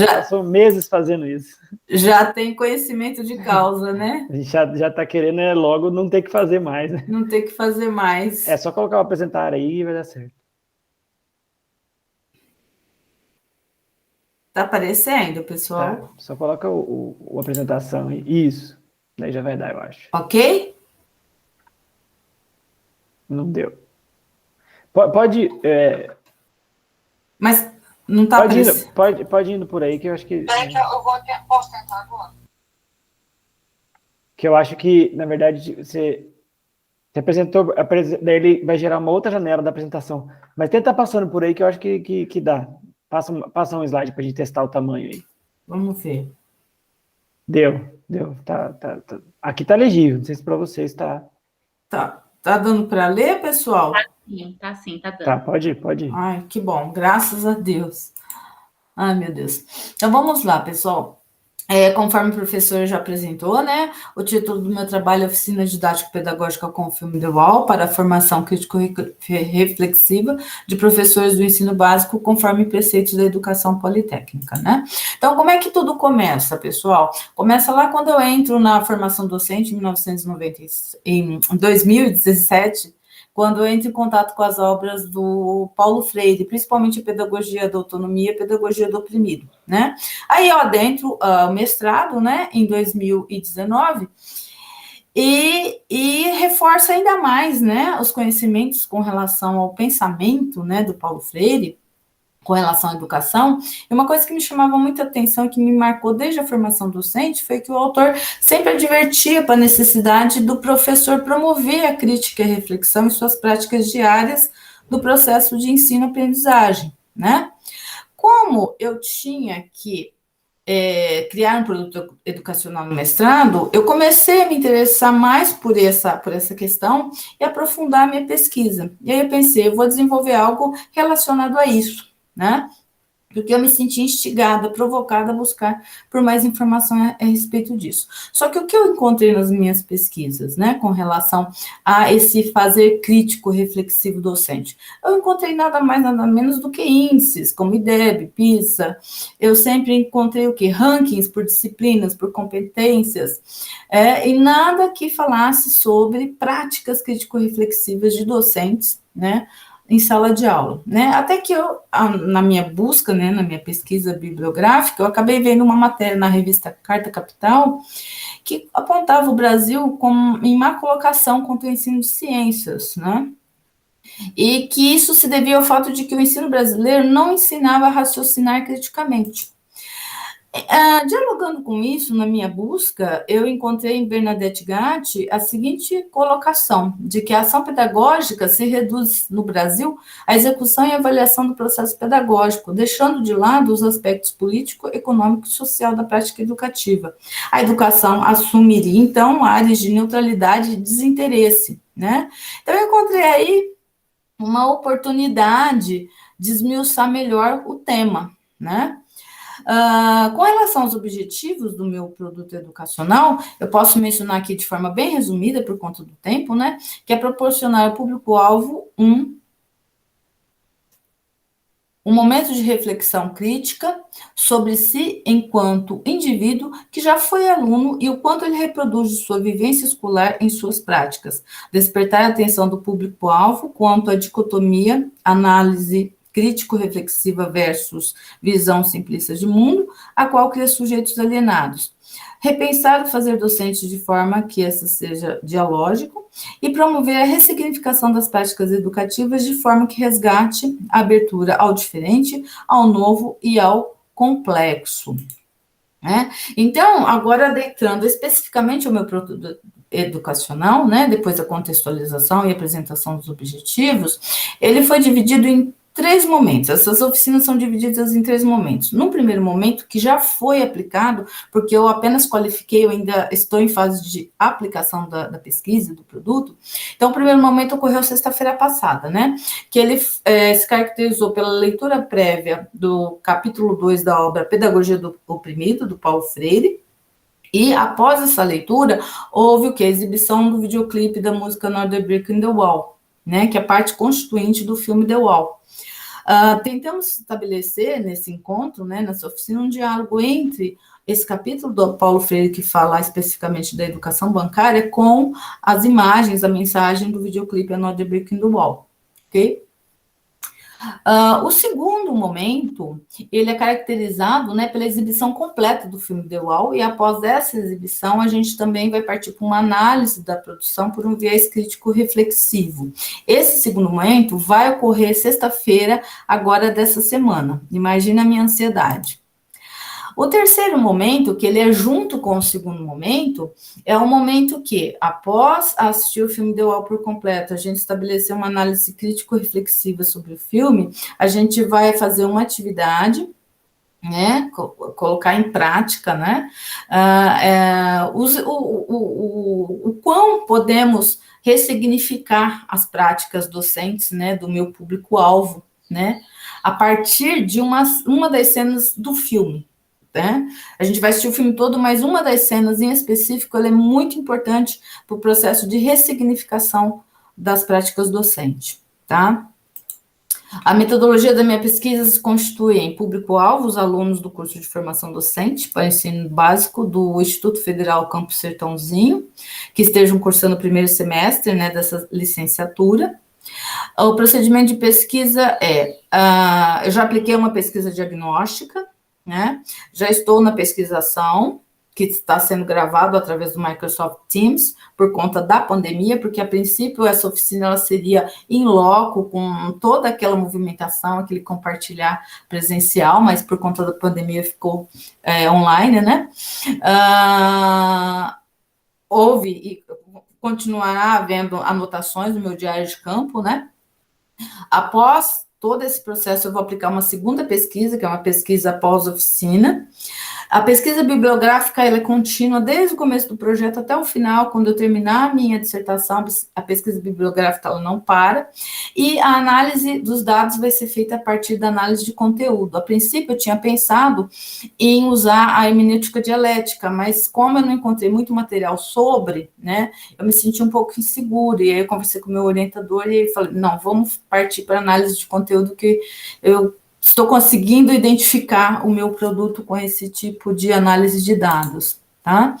passou meses fazendo isso. Já tem conhecimento de causa, né? A gente já está querendo logo não ter que fazer mais. Né? Não ter que fazer mais. É só colocar o apresentar aí e vai dar certo. Tá aparecendo, pessoal? Tá, só coloca o apresentação aí. Isso. Daí já vai dar, eu acho. Ok? Não deu. Pode... Mas não tá aparecendo. Pode indo por aí, que eu acho que... Posso tentar agora? Que eu acho que, na verdade, você apresentou... Daí ele vai gerar uma outra janela da apresentação. Mas tenta passando por aí, que eu acho que dá. Passa um slide para a gente testar o tamanho aí. Vamos ver. Deu. Tá. Aqui tá legível, não sei se para vocês tá. Tá dando para ler, pessoal? Tá sim, tá dando. Tá, pode ir. Ai, que bom, graças a Deus. Ai, meu Deus. Então, vamos lá, pessoal. Conforme o professor já apresentou, né? O título do meu trabalho é Oficina Didático-Pedagógica com o filme The Wall para a formação crítico-reflexiva de professores do ensino básico conforme preceitos da educação politécnica, né? Então, como é que tudo começa, pessoal? Começa lá quando eu entro na formação docente em 2017, quando eu entro em contato com as obras do Paulo Freire, principalmente a Pedagogia da Autonomia e a Pedagogia do Oprimido, né? Aí eu adentro o mestrado, né, em 2019, e reforça ainda mais, né, os conhecimentos com relação ao pensamento, né, do Paulo Freire, com relação à educação. E uma coisa que me chamava muita atenção, que me marcou desde a formação docente, foi que o autor sempre advertia para a necessidade do professor promover a crítica e a reflexão em suas práticas diárias do processo de ensino-aprendizagem, né? Como eu tinha que criar um produto educacional no mestrado, eu comecei a me interessar mais por essa questão e aprofundar a minha pesquisa. E aí eu pensei, eu vou desenvolver algo relacionado a isso, né? Porque eu me senti instigada, provocada a buscar por mais informação a respeito disso. Só que o que eu encontrei nas minhas pesquisas, né, com relação a esse fazer crítico reflexivo docente, eu encontrei nada mais, nada menos do que índices, como IDEB, PISA, eu sempre encontrei o quê? Rankings por disciplinas, por competências, e nada que falasse sobre práticas crítico-reflexivas de docentes, né, em sala de aula, né? Até que eu, na minha busca, né, na minha pesquisa bibliográfica, eu acabei vendo uma matéria na revista Carta Capital que apontava o Brasil como em má colocação quanto ao ensino de ciências, né? E que isso se devia ao fato de que o ensino brasileiro não ensinava a raciocinar criticamente. Dialogando com isso, na minha busca, eu encontrei em Bernadette Gatti a seguinte colocação, de que a ação pedagógica se reduz no Brasil à execução e avaliação do processo pedagógico, deixando de lado os aspectos político, econômico e social da prática educativa. A educação assumiria, então, áreas de neutralidade e desinteresse, né? Então, eu encontrei aí uma oportunidade de esmiuçar melhor o tema, né? Com relação aos objetivos do meu produto educacional, eu posso mencionar aqui de forma bem resumida, por conta do tempo, né, que é proporcionar ao público-alvo um momento de reflexão crítica sobre si enquanto indivíduo que já foi aluno e o quanto ele reproduz sua vivência escolar em suas práticas. Despertar a atenção do público-alvo quanto à dicotomia, análise crítico-reflexiva versus visão simplista de mundo, a qual cria sujeitos alienados. Repensar o fazer docente de forma que essa seja dialógico e promover a ressignificação das práticas educativas de forma que resgate a abertura ao diferente, ao novo e ao complexo. Né? Então, agora adentrando especificamente ao meu produto educacional, né, depois da contextualização e apresentação dos objetivos, ele foi dividido em 3 momentos. Essas oficinas são divididas em 3 momentos. Num primeiro momento, que já foi aplicado, porque eu apenas qualifiquei, eu ainda estou em fase de aplicação da pesquisa, do produto. Então, o primeiro momento ocorreu sexta-feira passada, né? Que ele se caracterizou pela leitura prévia do capítulo 2 da obra Pedagogia do Oprimido, do Paulo Freire. E, após essa leitura, houve o quê? A exibição do videoclipe da música Another Brick in the Wall, né? Que é a parte constituinte do filme The Wall. Tentamos estabelecer nesse encontro, né, nessa oficina, um diálogo entre esse capítulo do Paulo Freire, que fala especificamente da educação bancária, com as imagens, a mensagem do videoclipe Another Brick in the Wall, ok? O segundo momento, ele é caracterizado, né, pela exibição completa do filme The Wall, e após essa exibição, a gente também vai partir para uma análise da produção por um viés crítico reflexivo. Esse segundo momento vai ocorrer sexta-feira, agora dessa semana. Imagina a minha ansiedade. O terceiro momento, que ele é junto com o segundo momento, é o momento que, após assistir o filme The Wall por completo, a gente estabelecer uma análise crítico-reflexiva sobre o filme, a gente vai fazer uma atividade, né, colocar em prática, né, o quão podemos ressignificar as práticas docentes, né, do meu público-alvo, né, a partir de uma das cenas do filme. Né? A gente vai assistir o filme todo, mas uma das cenas em específico ela é muito importante para o processo de ressignificação das práticas docentes, tá? A metodologia da minha pesquisa se constitui em público-alvo, os alunos do curso de formação docente para ensino básico do Instituto Federal Campo Sertãozinho, que estejam cursando o primeiro semestre, né, dessa licenciatura. O procedimento de pesquisa eu já apliquei uma pesquisa diagnóstica, né? Já estou na pesquisação, que está sendo gravado através do Microsoft Teams, por conta da pandemia, porque, a princípio, essa oficina ela seria in loco, com toda aquela movimentação, aquele compartilhar presencial, mas, por conta da pandemia, ficou online, né? Houve e continuará havendo anotações no meu diário de campo, né? Após todo esse processo, eu vou aplicar uma segunda pesquisa, que é uma pesquisa pós-oficina. A pesquisa bibliográfica ela é contínua desde o começo do projeto até o final. Quando eu terminar a minha dissertação, a pesquisa bibliográfica ela não para. E a análise dos dados vai ser feita a partir da análise de conteúdo. A princípio, eu tinha pensado em usar a hermenêutica dialética, mas como eu não encontrei muito material sobre, né, eu me senti um pouco insegura. E aí eu conversei com o meu orientador e ele falou, não, vamos partir para a análise de conteúdo que eu estou conseguindo identificar o meu produto com esse tipo de análise de dados, tá?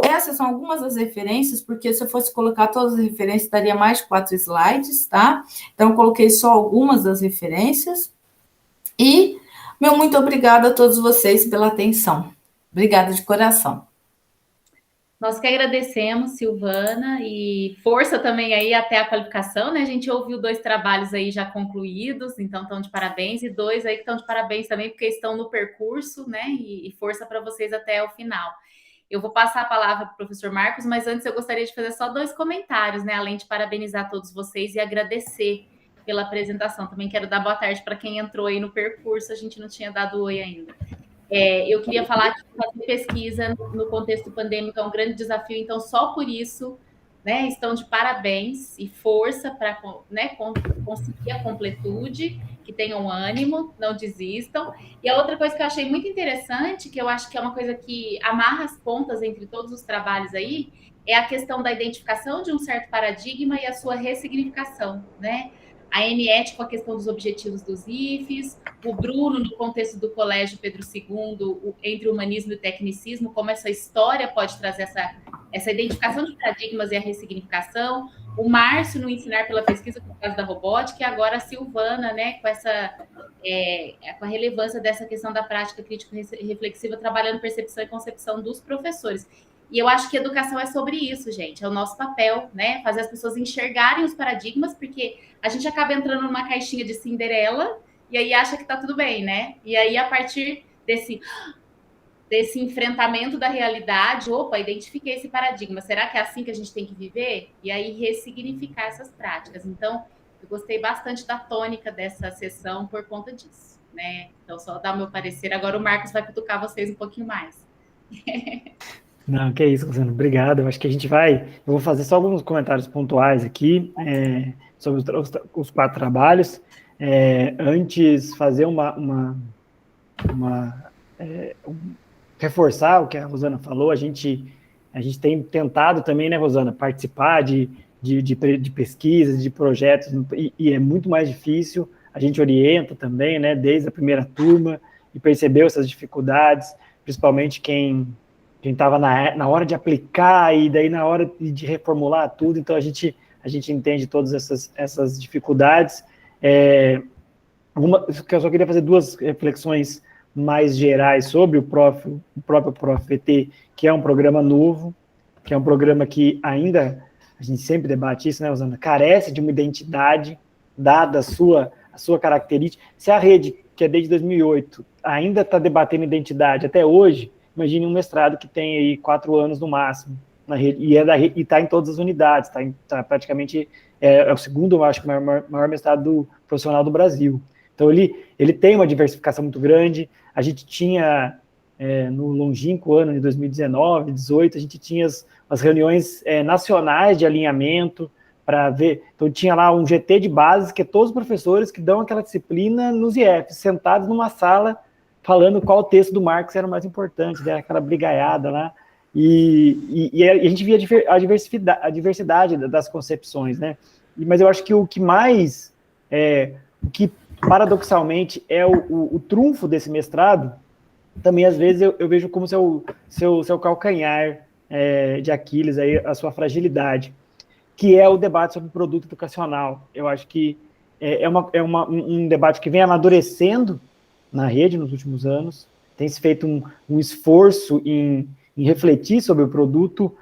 Essas são algumas das referências, porque se eu fosse colocar todas as referências, daria mais de 4 slides, tá? Então, eu coloquei só algumas das referências. E, meu muito obrigada a todos vocês pela atenção. Obrigada de coração. Nós que agradecemos, Silvana, e força também aí até a qualificação, né? A gente ouviu 2 trabalhos aí já concluídos, então estão de parabéns, e 2 aí que estão de parabéns também, porque estão no percurso, né? E força para vocês até o final. Eu vou passar a palavra para o professor Marcos, mas antes eu gostaria de fazer só 2 comentários, né? Além de parabenizar todos vocês e agradecer pela apresentação. Também quero dar boa tarde para quem entrou aí no percurso, a gente não tinha dado oi ainda. Eu queria falar que fazer pesquisa no contexto pandêmico é um grande desafio, então só por isso, né, estão de parabéns e força para, né, conseguir a completude, que tenham ânimo, não desistam. E a outra coisa que eu achei muito interessante, que eu acho que é uma coisa que amarra as pontas entre todos os trabalhos aí, é a questão da identificação de um certo paradigma e a sua ressignificação, né? A Aniette com a questão dos objetivos dos IFES, o Bruno no contexto do Colégio Pedro II, entre o humanismo e o tecnicismo, como essa história pode trazer essa identificação de paradigmas e a ressignificação, o Márcio no ensinar pela pesquisa por causa da robótica, e agora a Silvana, né, com a relevância dessa questão da prática crítica reflexiva, trabalhando percepção e concepção dos professores. E eu acho que educação é sobre isso, gente, é o nosso papel, né, fazer as pessoas enxergarem os paradigmas, porque a gente acaba entrando numa caixinha de Cinderela e aí acha que tá tudo bem, né? E aí, a partir desse enfrentamento da realidade, opa, identifiquei esse paradigma, será que é assim que a gente tem que viver? E aí, ressignificar essas práticas. Então, eu gostei bastante da tônica dessa sessão por conta disso, né? Então, só dar o meu parecer. Agora o Marcos vai cutucar vocês um pouquinho mais. Não, que isso, Rosana, obrigado. Eu acho que a gente eu vou fazer só alguns comentários pontuais aqui sobre os 4 trabalhos. Antes, fazer reforçar o que a Rosana falou, a gente tem tentado também, né, Rosana, participar de pesquisas, de projetos, e é muito mais difícil. A gente orienta também, né, desde a primeira turma, e percebeu essas dificuldades, principalmente quem estava na hora de aplicar e daí na hora de reformular tudo. Então a gente entende todas essas dificuldades. Eu só queria fazer 2 reflexões mais gerais sobre o próprio ProfVT, que é um programa novo, que é um programa que ainda, a gente sempre debate isso, né, Rosana, carece de uma identidade, dada a sua característica. Se a rede, que é desde 2008, ainda está debatendo identidade até hoje, imagine um mestrado que tem aí 4 anos no máximo na rede, e está em todas as unidades, tá praticamente, é o segundo, eu acho, maior mestrado profissional do Brasil. Então, ele tem uma diversificação muito grande. A gente tinha, no longínquo ano de 2019, 2018, a gente tinha as reuniões nacionais de alinhamento para ver. Então, tinha lá um GT de bases, que é todos os professores que dão aquela disciplina nos IFs, sentados numa sala, falando qual texto do Marx era o mais importante, né? Aquela brigaiada lá, e a gente via a diversidade das concepções, né? Mas eu acho que o que mais, o que paradoxalmente é o trunfo desse mestrado, também às vezes eu vejo como seu calcanhar de Aquiles, aí, a sua fragilidade, que é o debate sobre produto educacional. Eu acho que um debate que vem amadurecendo na rede nos últimos anos, tem se feito um esforço em refletir sobre o produto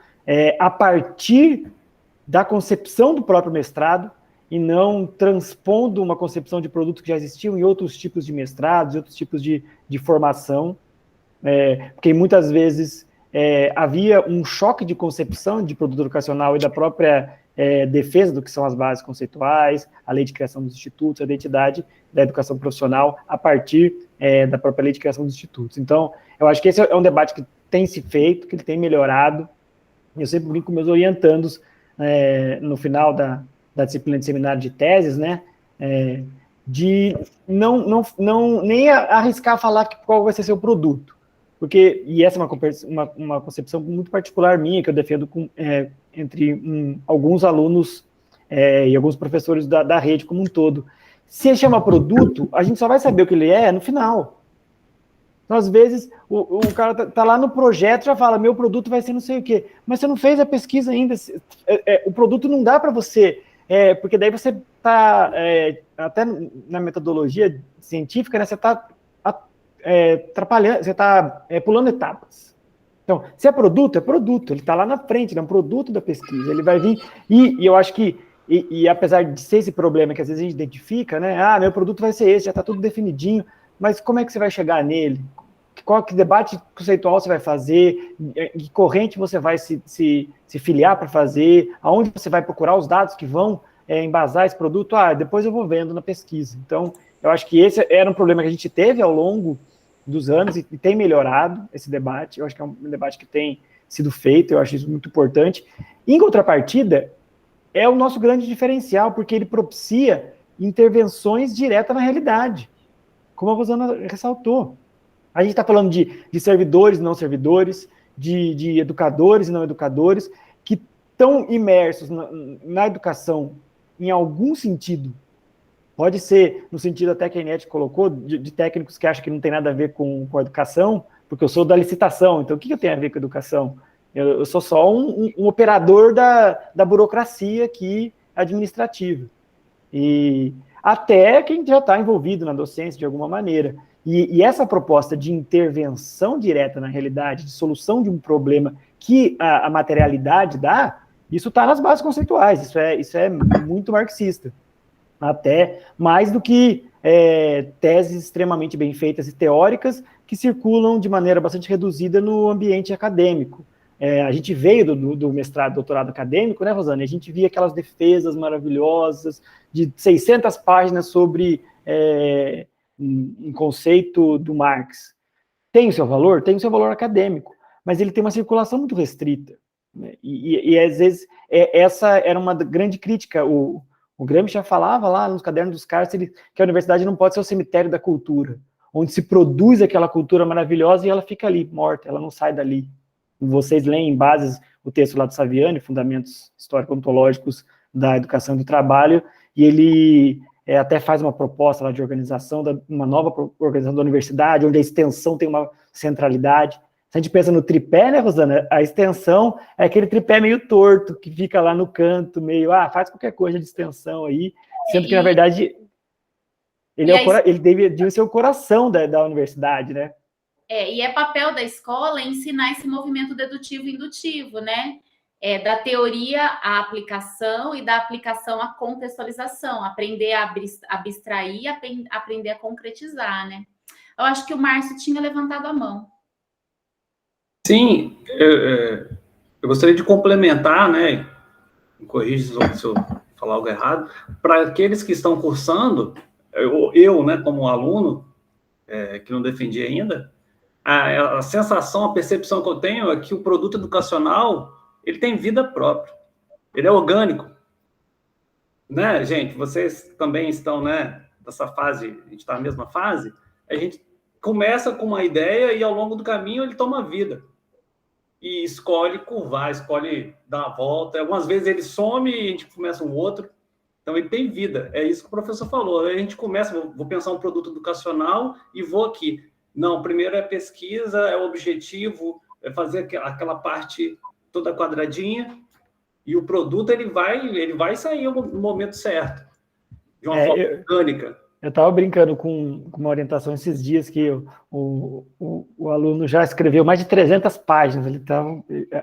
a partir da concepção do próprio mestrado, e não transpondo uma concepção de produto que já existiam em outros tipos de mestrados, outros tipos de formação, porque muitas vezes havia um choque de concepção de produto educacional e da própria defesa do que são as bases conceituais, a lei de criação dos institutos, a identidade da educação profissional a partir da própria lei de criação dos institutos. Então, eu acho que esse é um debate que tem se feito, que ele tem melhorado. Eu sempre brinco com meus orientandos no final da disciplina de seminário de teses, né, de não nem arriscar falar qual vai ser seu produto, porque, e essa é uma concepção muito particular minha, que eu defendo entre alguns alunos e alguns professores da rede como um todo. Se ele chama produto, a gente só vai saber o que ele é no final. Então, às vezes, o cara tá lá no projeto, já fala, meu produto vai ser não sei o quê, mas você não fez a pesquisa ainda, o produto não dá para você, porque daí você está, até na metodologia científica, né, você está atrapalhando, você está pulando etapas. Então, se é produto, ele está lá na frente, é um produto da pesquisa, ele vai vir, e eu acho que, apesar de ser esse problema que às vezes a gente identifica, né, meu produto vai ser esse, já está tudo definidinho, mas como é que você vai chegar nele? Que debate conceitual você vai fazer? Que corrente você vai se filiar para fazer? Aonde você vai procurar os dados que vão embasar esse produto? Depois eu vou vendo na pesquisa. Então, eu acho que esse era um problema que a gente teve ao longo dos anos e tem melhorado esse debate. Eu acho que é um debate que tem sido feito, eu acho isso muito importante. Em contrapartida, é o nosso grande diferencial, porque ele propicia intervenções diretas na realidade, como a Rosana ressaltou. A gente está falando de servidores e não servidores, de educadores e não educadores, que estão imersos na educação em algum sentido. Pode ser no sentido até que a Inete colocou, de técnicos que acham que não tem nada a ver com a educação, porque eu sou da licitação, então o que eu tenho a ver com a educação? Eu sou só um operador da burocracia aqui administrativa. E até quem já está envolvido na docência de alguma maneira. E essa proposta de intervenção direta na realidade, de solução de um problema que a materialidade dá, isso está nas bases conceituais, isso é muito marxista. Até mais do que teses extremamente bem feitas e teóricas que circulam de maneira bastante reduzida no ambiente acadêmico. A gente veio do mestrado, doutorado acadêmico, né, Rosana? A gente via aquelas defesas maravilhosas de 600 páginas sobre um conceito do Marx. Tem o seu valor? Tem o seu valor acadêmico, mas ele tem uma circulação muito restrita. Né? E às vezes, essa era uma grande crítica. O Gramsci já falava lá nos cadernos dos cárceres que a universidade não pode ser o cemitério da cultura, onde se produz aquela cultura maravilhosa e ela fica ali, morta, ela não sai dali. Vocês leem em bases o texto lá do Saviani, Fundamentos Histórico-Ontológicos da Educação e do Trabalho, e ele até faz uma proposta lá de organização, uma nova organização da universidade, onde a extensão tem uma centralidade. Se a gente pensa no tripé, né, Rosana? A extensão é aquele tripé meio torto, que fica lá no canto, meio, faz qualquer coisa de extensão aí, sendo que, na verdade, ele devia ser o coração da universidade, né? E é papel da escola ensinar esse movimento dedutivo e indutivo, né? Da teoria à aplicação e da aplicação à contextualização, aprender a abstrair, aprender a concretizar, né? Eu acho que o Márcio tinha levantado a mão. Sim, eu gostaria de complementar, né? Me corrija se eu falar algo errado. Para aqueles que estão cursando, eu, né, como aluno, que não defendi ainda, a sensação, a percepção que eu tenho é que o produto educacional ele tem vida própria, ele é orgânico, né, gente? Vocês também estão, né, nessa fase, a gente está na mesma fase, a gente começa com uma ideia e ao longo do caminho ele toma vida, e escolhe curvar, escolhe dar a volta, algumas vezes ele some e a gente começa um outro, então ele tem vida, é isso que o professor falou, a gente começa, vou pensar um produto educacional e vou aqui, não, primeiro é pesquisa, é o objetivo, é fazer aquela parte toda quadradinha, e o produto ele vai sair no momento certo, de uma forma orgânica. Eu estava brincando com uma orientação esses dias que o aluno já escreveu mais de 300 páginas,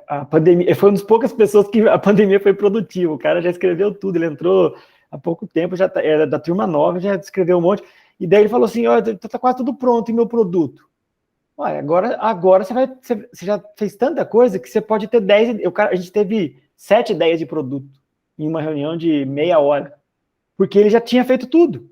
a pandemia, foi uma das poucas pessoas que a pandemia foi produtiva, o cara já escreveu tudo, ele entrou há pouco tempo, já era da turma 9, já escreveu um monte, e daí ele falou assim, está quase tudo pronto, e meu produto? Olha, agora você já fez tanta coisa que você pode ter 10, a gente teve 7 ideias de produto. em uma reunião de meia hora, porque ele já tinha feito tudo.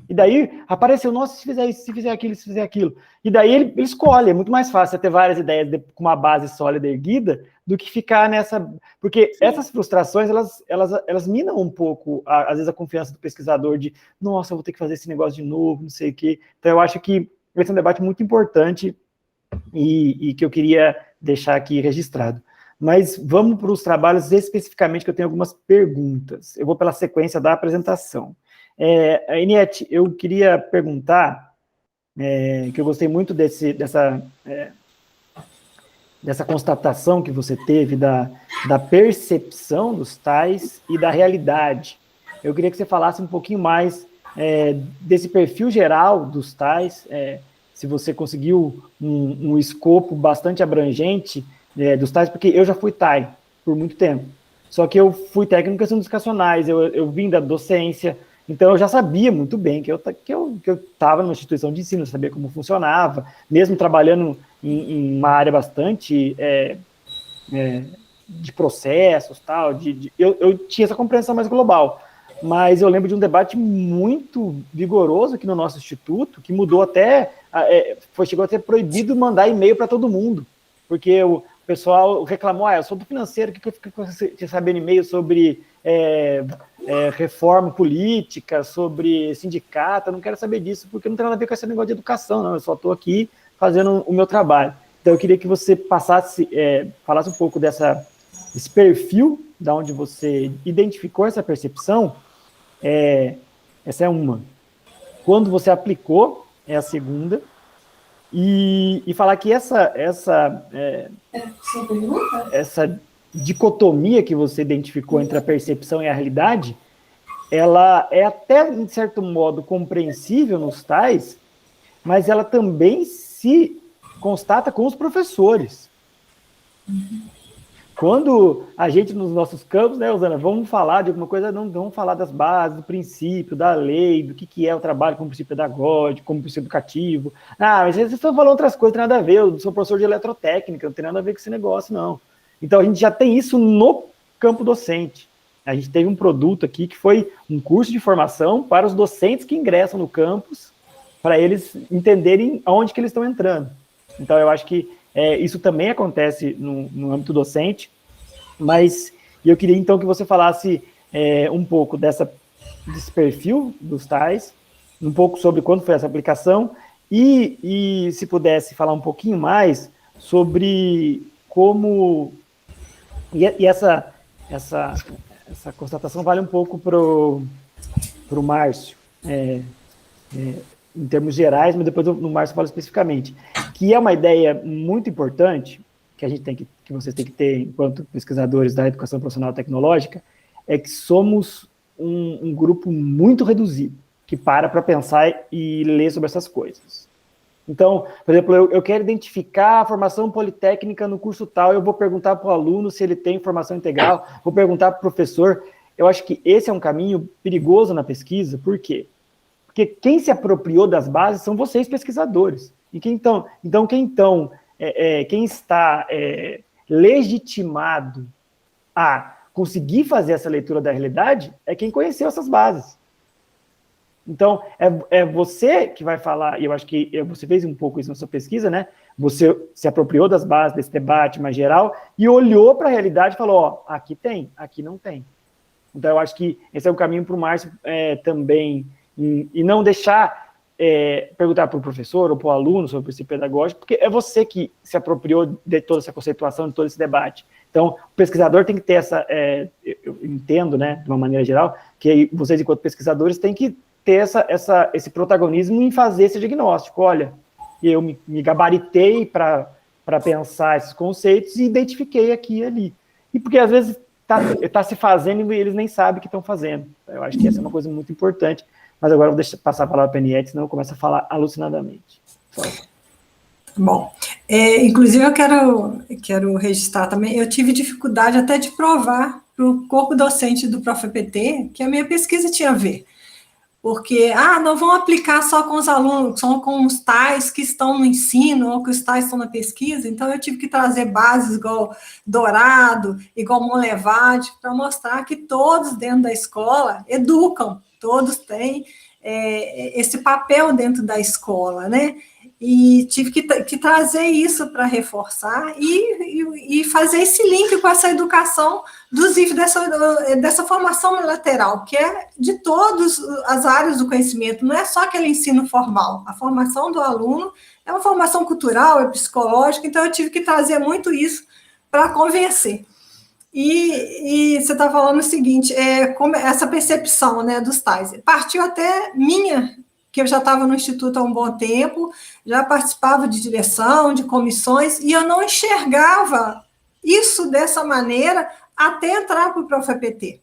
E daí apareceu, nossa, se fizer isso, se fizer aquilo, se fizer aquilo. E daí ele escolhe, é muito mais fácil você ter várias ideias com uma base sólida erguida do que ficar nessa... Porque essas frustrações, elas minam um pouco, às vezes, a confiança do pesquisador de, nossa, eu vou ter que fazer esse negócio de novo, não sei o quê. Então, eu acho que esse é um debate muito importante e que eu queria deixar aqui registrado. Mas vamos para os trabalhos especificamente, que eu tenho algumas perguntas. Eu vou pela sequência da apresentação. Eniete, eu queria perguntar, que eu gostei muito dessa constatação que você teve da percepção dos tais e da realidade. Eu queria que você falasse um pouquinho mais desse perfil geral dos tais, se você conseguiu um escopo bastante abrangente dos tais, porque eu já fui TAI por muito tempo, só que eu fui técnico em questões educacionais, eu vim da docência, então eu já sabia muito bem que eu estava numa instituição de ensino, eu sabia como funcionava, mesmo trabalhando em uma área bastante de processos, tal, eu tinha essa compreensão mais global, mas eu lembro de um debate muito vigoroso aqui no nosso instituto, que mudou até, chegou a ser proibido mandar e-mail para todo mundo, porque o pessoal reclamou, eu sou do financeiro, o que eu fico sabendo e-mail sobre reforma política, sobre sindicato, eu não quero saber disso, porque não tem nada a ver com esse negócio de educação, não, eu só estou aqui fazendo o meu trabalho. Então, eu queria que você falasse um pouco desse perfil, da onde você identificou essa percepção. Essa é uma. Quando você aplicou, é a segunda. E falar que essa dicotomia que você identificou entre a percepção e a realidade, ela é até, em certo modo, compreensível nos tais, mas ela também se constata com os professores. Quando a gente, nos nossos campos, né, Rosana, vamos falar de alguma coisa, não vamos falar das bases, do princípio, da lei, do que é o trabalho como princípio pedagógico, como princípio educativo. Mas vocês estão falando outras coisas, não tem nada a ver, eu sou professor de eletrotécnica, não tem nada a ver com esse negócio, não. Então, a gente já tem isso no campo docente. A gente teve um produto aqui que foi um curso de formação para os docentes que ingressam no campus, para eles entenderem aonde que eles estão entrando. Então, eu acho que isso também acontece no âmbito docente, mas eu queria, então, que você falasse um pouco desse perfil dos tais, um pouco sobre quando foi essa aplicação, e se pudesse falar um pouquinho mais sobre como... E essa constatação vale um pouco para o Márcio, em termos gerais, mas depois no Márcio fala especificamente, que é uma ideia muito importante, que vocês têm que ter enquanto pesquisadores da educação profissional tecnológica, é que somos um grupo muito reduzido, que para pensar e ler sobre essas coisas. Então, por exemplo, eu quero identificar a formação politécnica no curso tal, eu vou perguntar para o aluno se ele tem formação integral, vou perguntar para o professor. Eu acho que esse é um caminho perigoso na pesquisa, por quê? Porque quem se apropriou das bases são vocês, pesquisadores. E quem está legitimado a conseguir fazer essa leitura da realidade é quem conheceu essas bases. Então, é você que vai falar, e eu acho que você fez um pouco isso na sua pesquisa, né? Você se apropriou das bases desse debate mais geral e olhou para a realidade e falou, aqui tem, aqui não tem. Então, eu acho que esse é o caminho para o Márcio também, e não deixar perguntar para o professor ou para o aluno sobre o princípio pedagógico, porque é você que se apropriou de toda essa conceituação, de todo esse debate. Então, o pesquisador tem que ter eu entendo, né, de uma maneira geral, que vocês, enquanto pesquisadores, têm que ter esse protagonismo em fazer esse diagnóstico. Olha, eu me gabaritei para pensar esses conceitos e identifiquei aqui e ali. E porque, às vezes, está se fazendo e eles nem sabem que estão fazendo. Eu acho que essa é uma coisa muito importante. Mas agora eu vou passar a palavra para a Eniete, senão eu começo a falar alucinadamente. Bom, inclusive eu quero registrar também, eu tive dificuldade até de provar para o corpo docente do ProfEPT que a minha pesquisa tinha a ver. porque, não vão aplicar só com os alunos, só com os tais que estão no ensino, ou que os tais estão na pesquisa, então eu tive que trazer bases igual Dourado, igual Monlevade, para mostrar que todos dentro da escola educam, todos têm esse papel dentro da escola, né? E tive que trazer isso para reforçar e fazer esse link com essa educação dos IFES, dessa formação lateral, que é de todas as áreas do conhecimento, não é só aquele ensino formal. A formação do aluno é uma formação cultural, é psicológica, então eu tive que trazer muito isso para convencer. E você está falando o seguinte, como essa percepção, né, dos tais, partiu até minha, que eu já estava no Instituto há um bom tempo, já participava de direção, de comissões, e eu não enxergava isso dessa maneira até entrar para o ProfEPT.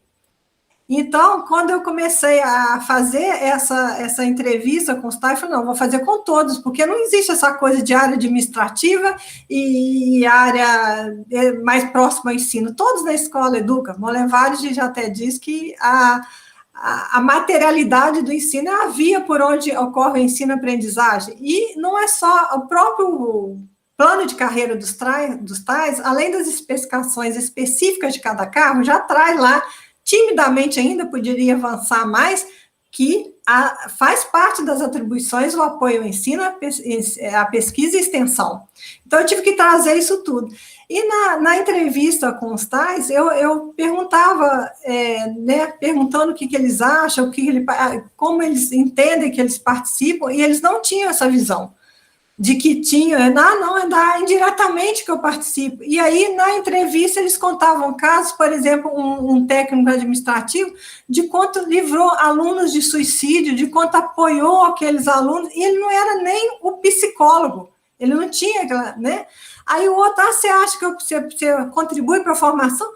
Então, quando eu comecei a fazer essa entrevista com os tais, eu falei, não, vou fazer com todos, porque não existe essa coisa de área administrativa e área mais próxima ao ensino. Todos na escola educam. Monlevade já até diz que a materialidade do ensino é a via por onde ocorre o ensino-aprendizagem. E não é só o próprio plano de carreira dos tais, além das especificações específicas de cada cargo, já traz lá, timidamente ainda, poderia avançar mais, que faz parte das atribuições o apoio ao ensino, a pesquisa e extensão. Então, eu tive que trazer isso tudo. E na entrevista com os tais, eu perguntava, perguntando o que eles acham, como eles entendem que eles participam, e eles não tinham essa visão de que tinha, não, é indiretamente que eu participo. E aí, na entrevista, eles contavam casos, por exemplo, um técnico administrativo, de quanto livrou alunos de suicídio, de quanto apoiou aqueles alunos, e ele não era nem o psicólogo, ele não tinha aquela, né? Aí o outro, você acha que você contribui para a formação?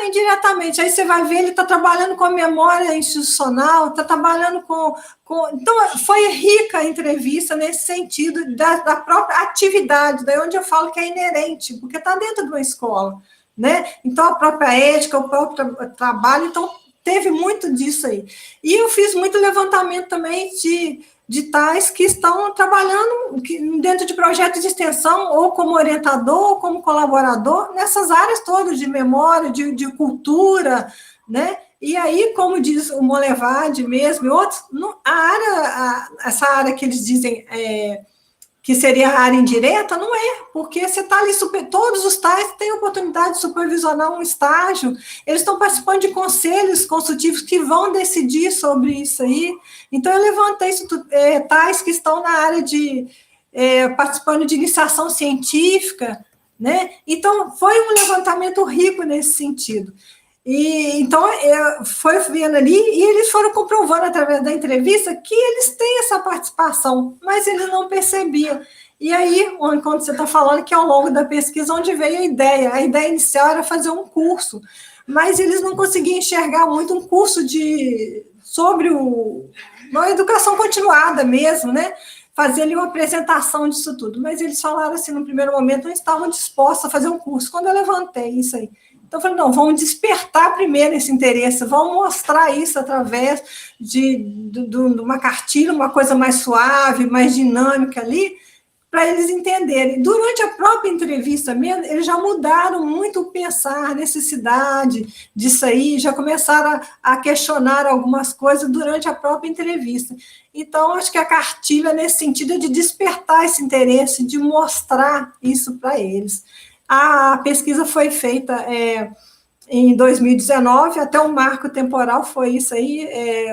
Indiretamente. Aí você vai ver, ele está trabalhando com a memória institucional, está trabalhando com... Então, foi rica a entrevista nesse sentido da própria atividade, daí onde eu falo que é inerente, porque está dentro de uma escola, né? Então, a própria ética, o próprio trabalho, então, teve muito disso aí. E eu fiz muito levantamento também de tais que estão trabalhando dentro de projetos de extensão, ou como orientador, ou como colaborador, nessas áreas todas de memória, de cultura, né? E aí, como diz o Monlevade mesmo, e outros, essa área que eles dizem que seria a área indireta, não é, porque você está ali, todos os tais têm oportunidade de supervisionar um estágio, eles estão participando de conselhos consultivos que vão decidir sobre isso aí. Então, eu levantei isso, tais que estão na área participando de iniciação científica, né? Então, foi um levantamento rico nesse sentido. E então, foi vendo ali, e eles foram comprovando através da entrevista que eles têm essa participação, mas eles não percebiam. E aí, quando você está falando que ao longo da pesquisa, onde veio a ideia inicial era fazer um curso, mas eles não conseguiam enxergar muito um curso sobre uma educação continuada mesmo, né? Fazer ali uma apresentação disso tudo, mas eles falaram assim, no primeiro momento, não estavam dispostos a fazer um curso. Quando eu levantei isso aí, então, eu falei, não, vamos despertar primeiro esse interesse, vamos mostrar isso através de uma cartilha, uma coisa mais suave, mais dinâmica ali, para eles entenderem. Durante a própria entrevista mesmo, eles já mudaram muito o pensar, a necessidade disso aí, já começaram a questionar algumas coisas durante a própria entrevista. Então, acho que a cartilha, nesse sentido, é de despertar esse interesse, de mostrar isso para eles. A pesquisa foi feita em 2019, até o marco temporal foi isso aí,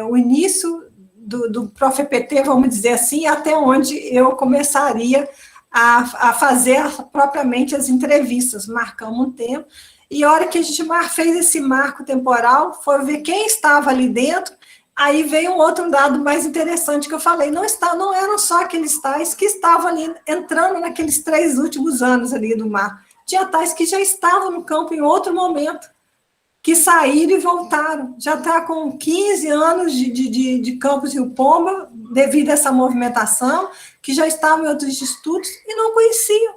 o início do ProfEPT, vamos dizer assim, até onde eu começaria a fazer propriamente as entrevistas. Marcamos um tempo, e a hora que a gente fez esse marco temporal, foi ver quem estava ali dentro. Aí veio um outro dado mais interessante que eu falei, não eram só aqueles tais que estavam ali entrando naqueles 3 últimos anos ali do mar. Tinha tais que já estavam no campo em outro momento, que saíram e voltaram. Já está com 15 anos de Campos Rio Pomba, devido a essa movimentação, que já estavam em outros institutos e não conheciam.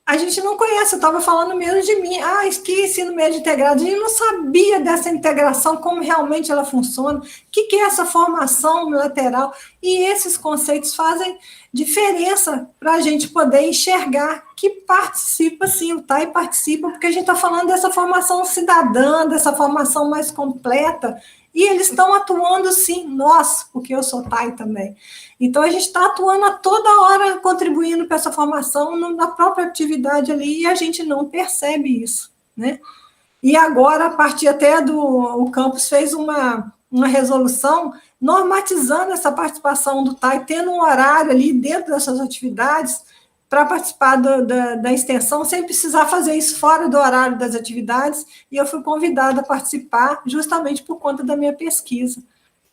a gente não conhece, eu estava falando mesmo de mim, que ensino médio integrado, a gente não sabia dessa integração, como realmente ela funciona, o que é essa formação unilateral, e esses conceitos fazem diferença para a gente poder enxergar que participa, sim, o TAI participa, porque a gente está falando dessa formação cidadã, dessa formação mais completa, e eles estão atuando, sim, nós, porque eu sou TAI também. Então, a gente está atuando a toda hora, contribuindo para essa formação na própria atividade ali, e a gente não percebe isso, né? E agora, a partir até o campus fez uma resolução normatizando essa participação do TAI, tendo um horário ali dentro dessas atividades para participar da extensão, sem precisar fazer isso fora do horário das atividades, e eu fui convidada a participar justamente por conta da minha pesquisa,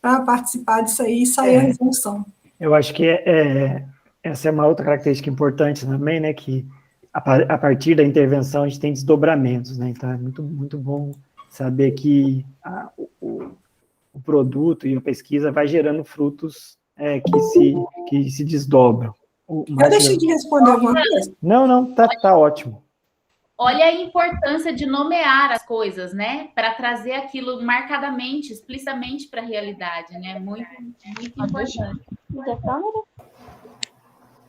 para participar disso aí e sair a resolução. Eu acho que essa é uma outra característica importante também, né, que a partir da intervenção a gente tem desdobramentos, né, então é muito, muito bom saber que o produto e a pesquisa vai gerando frutos que se desdobram. Eu deixei de responder alguma coisa? Não, tá ótimo. Olha a importância de nomear as coisas, né? Para trazer aquilo marcadamente, explicitamente para a realidade, né? Muito, muito importante.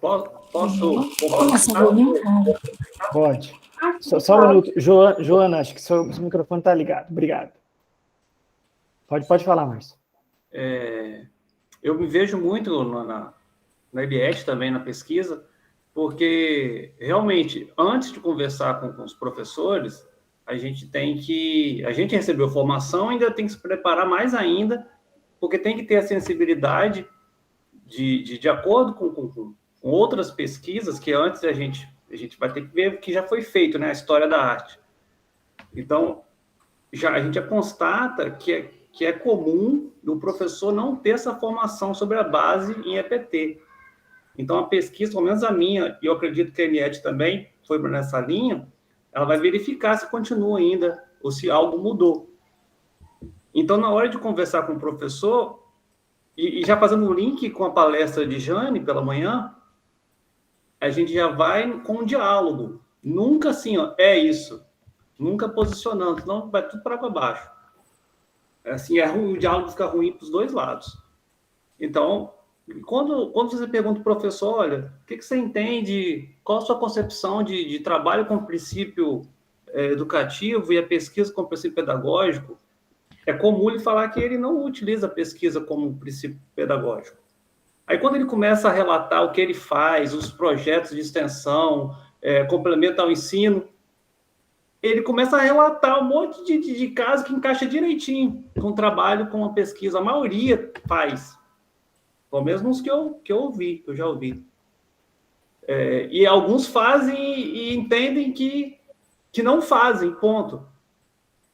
Posso? Pode. Só um minuto. Joana, acho que seu microfone está ligado. Obrigado. Pode falar, Márcio. Eu me vejo muito na IBS também, na pesquisa, porque, realmente, antes de conversar com os professores, a gente recebeu formação, ainda tem que se preparar mais ainda, porque tem que ter a sensibilidade de acordo com outras pesquisas, que antes a gente vai ter que ver o que já foi feito, né, a história da arte. Então, a gente já constata que é comum o professor não ter essa formação sobre a base em EPT. Então, a pesquisa, pelo menos a minha, e eu acredito que a ENIET também foi nessa linha, ela vai verificar se continua ainda ou se algo mudou. Então, na hora de conversar com o professor, e já fazendo um link com a palestra de Jane pela manhã, a gente já vai com um diálogo. Nunca assim, é isso. Nunca posicionando, senão vai tudo para água abaixo. Assim, o diálogo fica ruim para os dois lados. Então, quando você pergunta para o professor, olha, o que você entende, qual a sua concepção de trabalho com o princípio educativo e a pesquisa com o princípio pedagógico, é comum ele falar que ele não utiliza a pesquisa como princípio pedagógico. Aí, quando ele começa a relatar o que ele faz, os projetos de extensão, complemento ao ensino, ele começa a relatar um monte de casos que encaixa direitinho com o trabalho, com a pesquisa. A maioria faz. Pelo menos os que eu já ouvi. E alguns fazem e entendem que não fazem, ponto.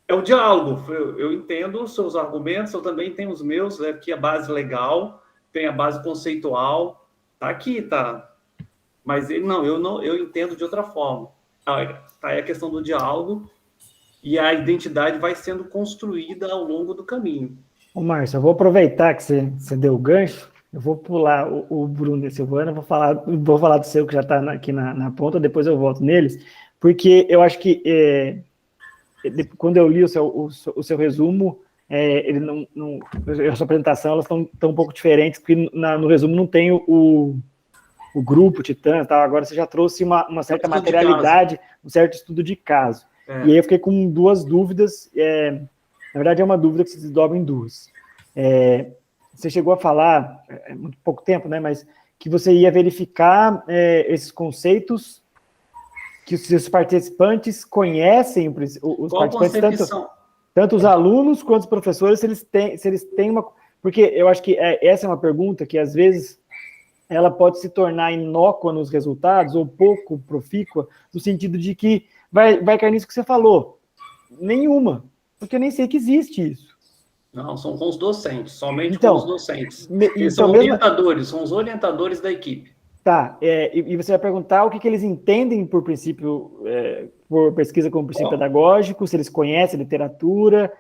É o diálogo. Eu entendo os seus argumentos, eu também tenho os meus, que a base legal, tem a base conceitual, tá aqui, tá? Mas eu entendo de outra forma. Tá aí a questão do diálogo e a identidade vai sendo construída ao longo do caminho. Ô, Márcio, eu vou aproveitar que você deu o gancho, eu vou pular o Bruno e a Silvana, vou falar do seu que já está aqui na ponta, depois eu volto neles, porque eu acho que quando eu li o seu resumo, ele a sua apresentação, elas estão um pouco diferentes, porque no resumo não tem o grupo Titã, tá? Agora você já trouxe uma certa materialidade, um certo estudo de caso. E aí eu fiquei com duas dúvidas, na verdade é uma dúvida que se desdobra em duas. Você chegou a falar, muito pouco tempo, né, mas que você ia verificar esses conceitos que os seus participantes conhecem, os Qual participantes, tanto os alunos quanto os professores, se eles têm uma... Porque eu acho que essa é uma pergunta que, às vezes, ela pode se tornar inócua nos resultados, ou pouco profícua, no sentido de que vai cair nisso que você falou. Nenhuma, porque eu nem sei que existe isso. Não, são com os docentes, somente com os docentes. Eles são orientadores, são os orientadores da equipe. Tá, e você vai perguntar o que eles entendem por princípio, por pesquisa como princípio pedagógico, se eles conhecem literatura,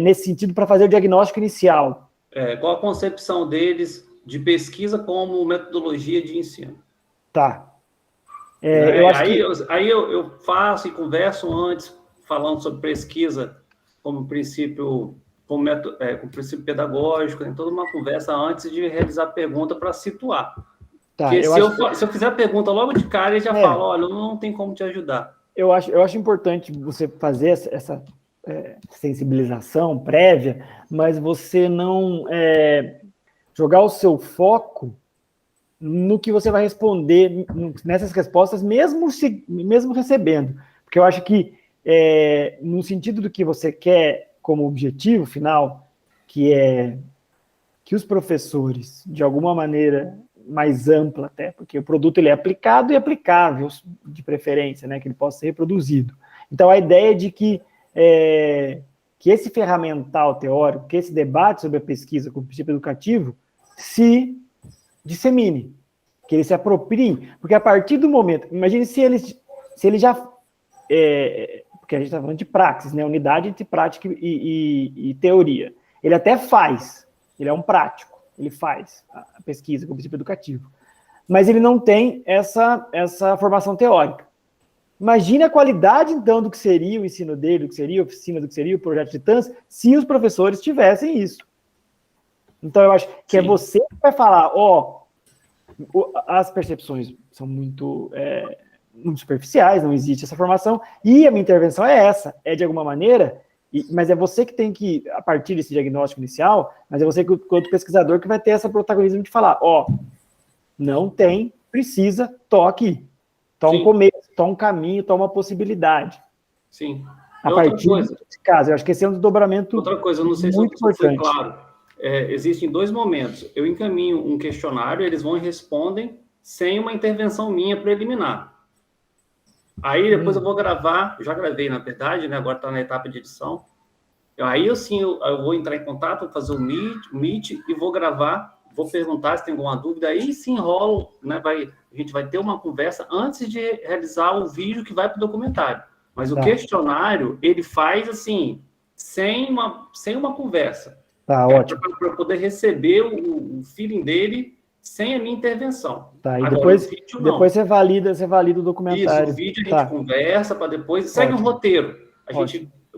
nesse sentido, para fazer o diagnóstico inicial. Qual a concepção deles de pesquisa como metodologia de ensino? Tá. Eu acho eu faço e converso antes, falando sobre pesquisa como princípio, como princípio pedagógico, tem toda uma conversa antes de realizar a pergunta para situar. Porque se eu fizer a pergunta logo de cara, ele já fala, olha, não tem como te ajudar. Eu acho importante você fazer essa sensibilização prévia, mas você não jogar o seu foco no que você vai responder nessas respostas, mesmo recebendo. Porque eu acho que, no sentido do que você quer como objetivo final, que é que os professores, de alguma maneira mais ampla até, porque o produto ele é aplicado e aplicável, de preferência, né, que ele possa ser reproduzido. Então, a ideia é de que esse ferramental teórico, que esse debate sobre a pesquisa com o princípio educativo se dissemine, que ele se aproprie, porque a partir do momento, imagine se ele já, porque a gente está falando de praxis, né, unidade entre prática e teoria, ele até faz, ele é um prático, ele faz a pesquisa com o princípio educativo, mas ele não tem essa formação teórica. Imagine a qualidade, então, do que seria o ensino dele, do que seria a oficina, do que seria o projeto Titãs, se os professores tivessem isso. Então, eu acho que é você que vai falar, as percepções são muito superficiais, não existe essa formação, e a minha intervenção é essa, de alguma maneira, mas é você que tem que, a partir desse diagnóstico inicial, mas é você, quanto pesquisador, que vai ter esse protagonismo de falar, não tem, precisa, aqui. Um começo, um caminho, uma possibilidade. Sim. A partir desse caso, eu acho que esse é um desdobramento outra coisa, eu não sei muito se foi importante. Claro. Existem 2 momentos. Eu encaminho um questionário, eles vão e respondem sem uma intervenção minha preliminar. Aí depois eu vou gravar, já gravei, na verdade, né? Agora está na etapa de edição. Aí eu vou entrar em contato, vou fazer o Meet e vou gravar, vou perguntar se tem alguma dúvida, aí se enrola, né? A gente vai ter uma conversa antes de realizar o vídeo que vai para o documentário. Mas o questionário, ele faz assim, sem uma conversa. Ótimo. Para poder receber o feeling dele sem a minha intervenção. E agora, depois você valida o documentário. Isso, o vídeo a gente conversa para depois... Segue um roteiro.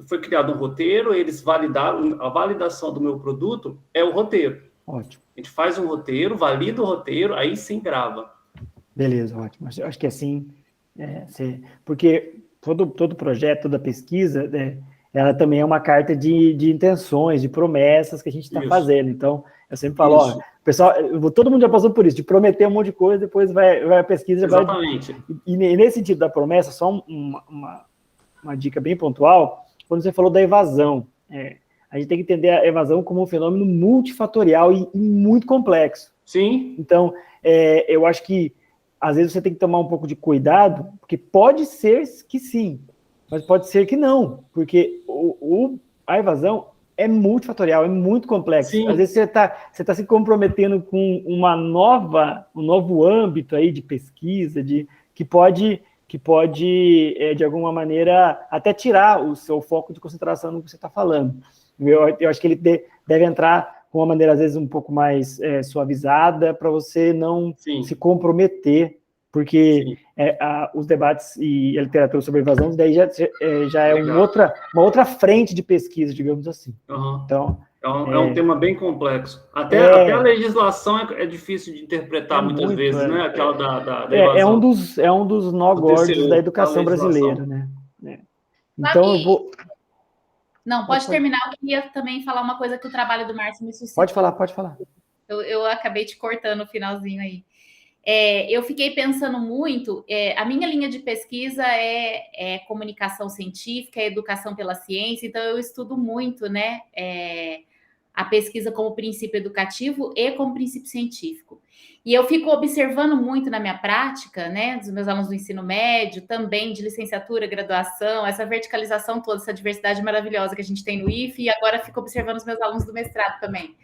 Foi criado um roteiro, eles validaram... A validação do meu produto é o roteiro. Ótimo. A gente faz um roteiro, valida o roteiro, aí sim grava. Beleza, ótimo. Eu acho que assim... porque todo projeto, toda pesquisa... ela também é uma carta de intenções, de promessas que a gente está fazendo. Então, eu sempre falo, pessoal, todo mundo já passou por isso, de prometer um monte de coisa, depois vai a pesquisa... Exatamente. E nesse sentido da promessa, só uma dica bem pontual, quando você falou da evasão, a gente tem que entender a evasão como um fenômeno multifatorial e muito complexo. Sim. Então, eu acho que, às vezes, você tem que tomar um pouco de cuidado, porque pode ser que sim, mas pode ser que não, porque a evasão é multifatorial, é muito complexo. Sim. Às vezes você tá se comprometendo com um novo âmbito aí de pesquisa, que pode, de alguma maneira, até tirar o seu foco de concentração no que você está falando. Eu acho que ele deve entrar com uma maneira, às vezes, um pouco mais suavizada, para você não se comprometer, porque os debates e a literatura sobre evasão, daí já é uma outra frente de pesquisa, digamos assim. Então, é um tema bem complexo. Até a legislação é difícil de interpretar muitas vezes, né? Aquela da evasão. É um dos nó gordos da educação brasileira, né? Então, eu vou... Não, pode terminar. Eu queria também falar uma coisa que o trabalho do Márcio me suscitou. Pode falar. Eu acabei te cortando no finalzinho aí. Eu fiquei pensando muito, a minha linha de pesquisa é comunicação científica, é educação pela ciência, então eu estudo muito, né, a pesquisa como princípio educativo e como princípio científico. E eu fico observando muito na minha prática, né, dos meus alunos do ensino médio, também de licenciatura, graduação, essa verticalização toda, essa diversidade maravilhosa que a gente tem no IFE, e agora fico observando os meus alunos do mestrado também.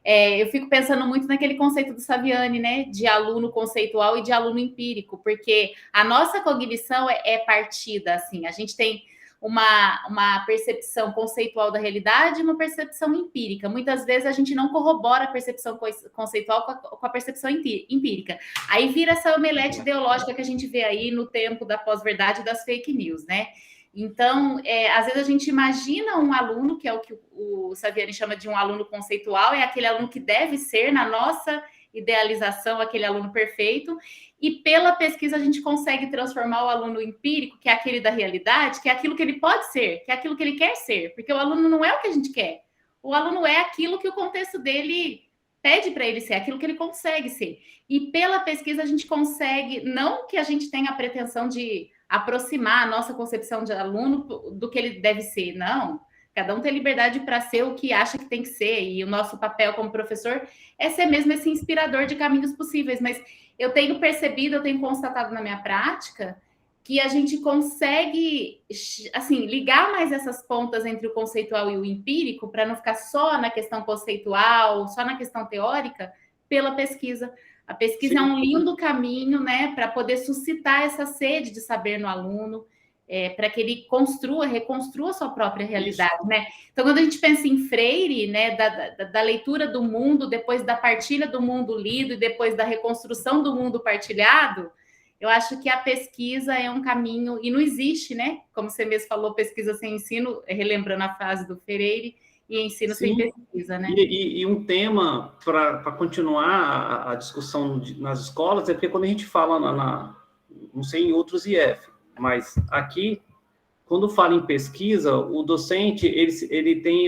Eu fico pensando muito naquele conceito do Saviani, né, de aluno conceitual e de aluno empírico, porque a nossa cognição é partida, assim, a gente tem uma percepção conceitual da realidade e uma percepção empírica. Muitas vezes a gente não corrobora a percepção conceitual com a percepção empírica. Aí vira essa omelete ideológica que a gente vê aí no tempo da pós-verdade e das fake news, né? Então, às vezes a gente imagina um aluno, que é o que o Saviani chama de um aluno conceitual, é aquele aluno que deve ser, na nossa idealização, aquele aluno perfeito, e pela pesquisa a gente consegue transformar o aluno empírico, que é aquele da realidade, que é aquilo que ele pode ser, que é aquilo que ele quer ser, porque o aluno não é o que a gente quer, o aluno é aquilo que o contexto dele pede para ele ser, aquilo que ele consegue ser. E pela pesquisa a gente consegue, não que a gente tenha a pretensão de aproximar a nossa concepção de aluno do que ele deve ser, não. Cada um tem liberdade para ser o que acha que tem que ser, e o nosso papel como professor é ser mesmo esse inspirador de caminhos possíveis, mas eu tenho percebido, eu tenho constatado na minha prática que a gente consegue, assim, ligar mais essas pontas entre o conceitual e o empírico para não ficar só na questão conceitual, só na questão teórica, pela pesquisa. A pesquisa é um lindo caminho, né, para poder suscitar essa sede de saber no aluno, para que ele reconstrua a sua própria realidade, né? Então, quando a gente pensa em Freire, né, da leitura do mundo, depois da partilha do mundo lido e depois da reconstrução do mundo partilhado, eu acho que a pesquisa é um caminho, e não existe, né? Como você mesmo falou, pesquisa sem ensino, relembrando a frase do Freire, e ensino sem pesquisa, né? E um tema para continuar a discussão nas escolas é porque quando a gente fala não sei em outros IF, mas aqui, quando fala em pesquisa, o docente ele tem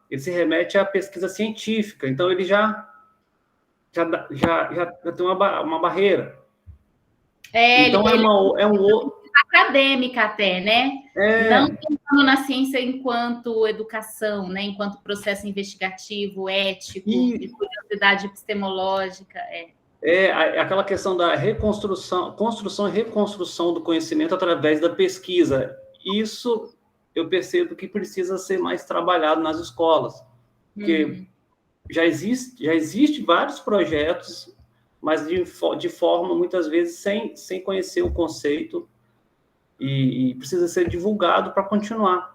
ele se remete à pesquisa científica, então ele já tem uma barreira. Então é um outro acadêmica até, né? Não pensando na ciência enquanto educação, né? Enquanto processo investigativo, ético, de curiosidade epistemológica. Aquela questão da construção e reconstrução do conhecimento através da pesquisa. Isso eu percebo que precisa ser mais trabalhado nas escolas, porque já existe vários projetos, mas de forma, muitas vezes, sem conhecer o conceito, e precisa ser divulgado para continuar.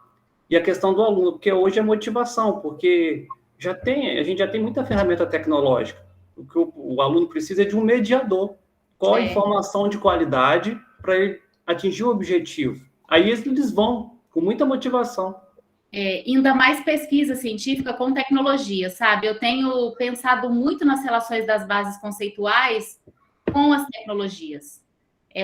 E a questão do aluno, porque hoje é motivação, porque a gente já tem muita ferramenta tecnológica. O que o aluno precisa é de um mediador. Qual a informação de qualidade para ele atingir o objetivo? Aí eles vão com muita motivação. Ainda mais pesquisa científica com tecnologia, sabe? Eu tenho pensado muito nas relações das bases conceituais com as tecnologias.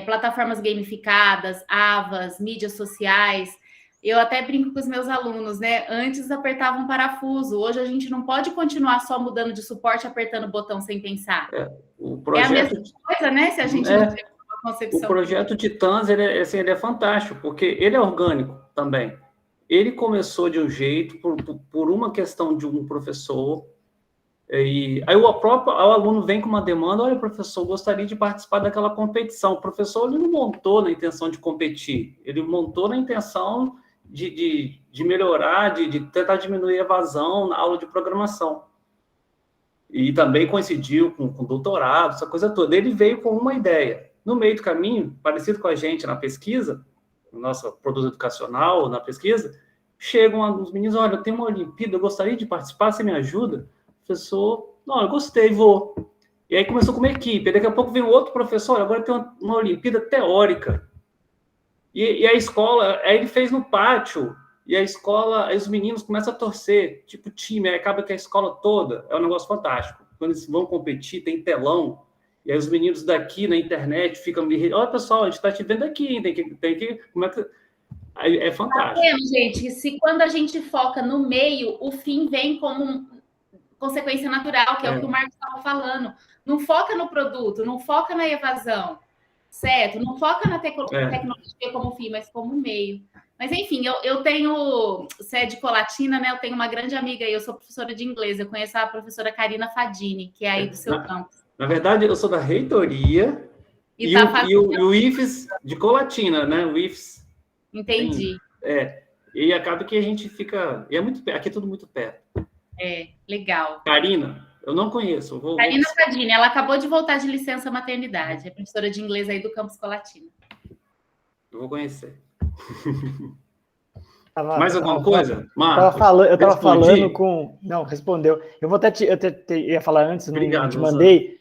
Plataformas gamificadas, AVAs, mídias sociais. Eu até brinco com os meus alunos, né? Antes apertava um parafuso, hoje a gente não pode continuar só mudando de suporte, apertando o botão sem pensar. A mesma coisa, né? Se a gente não tiver uma concepção. O projeto Titãs, ele é fantástico, porque ele é orgânico também. Ele começou de um jeito, por uma questão de um professor, e aí o aluno vem com uma demanda: olha, professor, gostaria de participar daquela competição. O professor ele não montou na intenção de competir, ele montou na intenção de melhorar, de tentar diminuir a evasão na aula de programação. E também coincidiu com doutorado, essa coisa toda. Ele veio com uma ideia. No meio do caminho, parecido com a gente na pesquisa, no nosso produto educacional, na pesquisa, chegam os meninos: olha, eu tenho uma Olimpíada, eu gostaria de participar, você me ajuda? Professor, não, eu gostei, vou. E aí começou com uma equipe, daqui a pouco vem outro professor: olha, agora tem uma Olimpíada teórica. E a escola, aí ele fez no pátio, e a escola, aí os meninos começam a torcer, tipo time, aí acaba que a escola toda, é um negócio fantástico. Quando eles vão competir, tem telão, e aí os meninos daqui na internet ficam me... olha, pessoal, a gente está te vendo aqui, tem que como é que... Aí é fantástico. Gente, se quando a gente foca no meio, o fim vem como consequência natural, que é o que o Marcos estava falando. Não foca no produto, não foca na evasão, certo? Não foca na tecnologia como fim, mas como meio. Mas, enfim, eu tenho sede Colatina, né? Eu tenho uma grande amiga aí, eu sou professora de inglês, eu conheço a professora Karina Fadini, que é aí do seu campus. Na verdade, eu sou da reitoria e o IFES de Colatina, né? O IFES. Entendi. E acaba que a gente fica... E é muito perto, aqui é tudo muito perto. Legal. Karina, eu não conheço. Karina Fadini, ela acabou de voltar de licença maternidade, é professora de inglês aí do campus Colatina. Eu vou conhecer. Mais alguma coisa? Eu estava falando com... Não, respondeu. Eu vou até ia falar antes, Obrigado, não te mandei.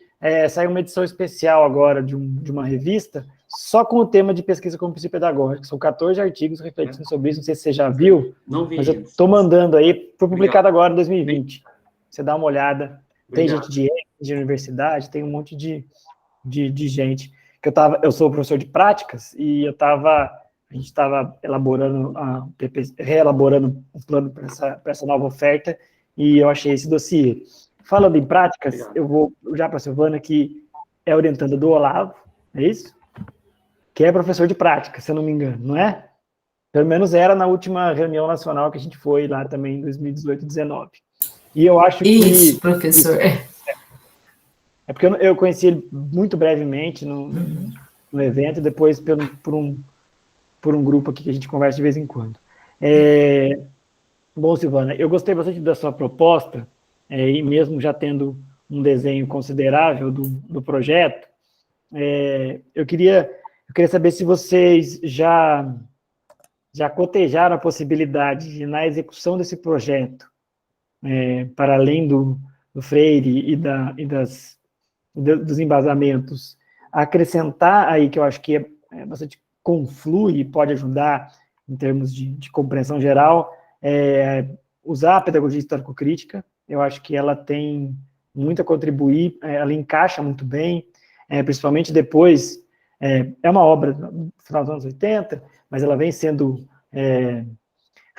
Saiu uma edição especial agora de uma revista, só com o tema de pesquisa como psicopedagógica. São 14 artigos refletindo sobre isso, não sei se você já viu, Não vi. mas eu estou mandando aí, foi publicado agora em 2020. Você dá uma olhada. Tem gente de universidade, tem um monte de gente. Eu sou professor de práticas e a gente estava reelaborando um plano para essa nova oferta e eu achei esse dossiê. Falando em práticas, eu vou já para a Silvana, que é orientanda do Olavo, é isso? Que é professor de prática, se eu não me engano, não é? Pelo menos era na última reunião nacional que a gente foi lá também em 2018 e 2019. E eu acho que... Isso, professor. É porque eu conheci ele muito brevemente no evento, e depois por um grupo aqui que a gente conversa de vez em quando. Bom, Silvana, eu gostei bastante da sua proposta, e mesmo já tendo um desenho considerável do projeto, eu queria saber se vocês já cotejaram a possibilidade de, na execução desse projeto, para além do Freire dos embasamentos, acrescentar aí, que eu acho que bastante conflui e pode ajudar em termos de compreensão geral, usar a pedagogia histórico-crítica. Eu acho que ela tem muito a contribuir, ela encaixa muito bem, principalmente depois, é uma obra do final dos anos 80, mas ela vem sendo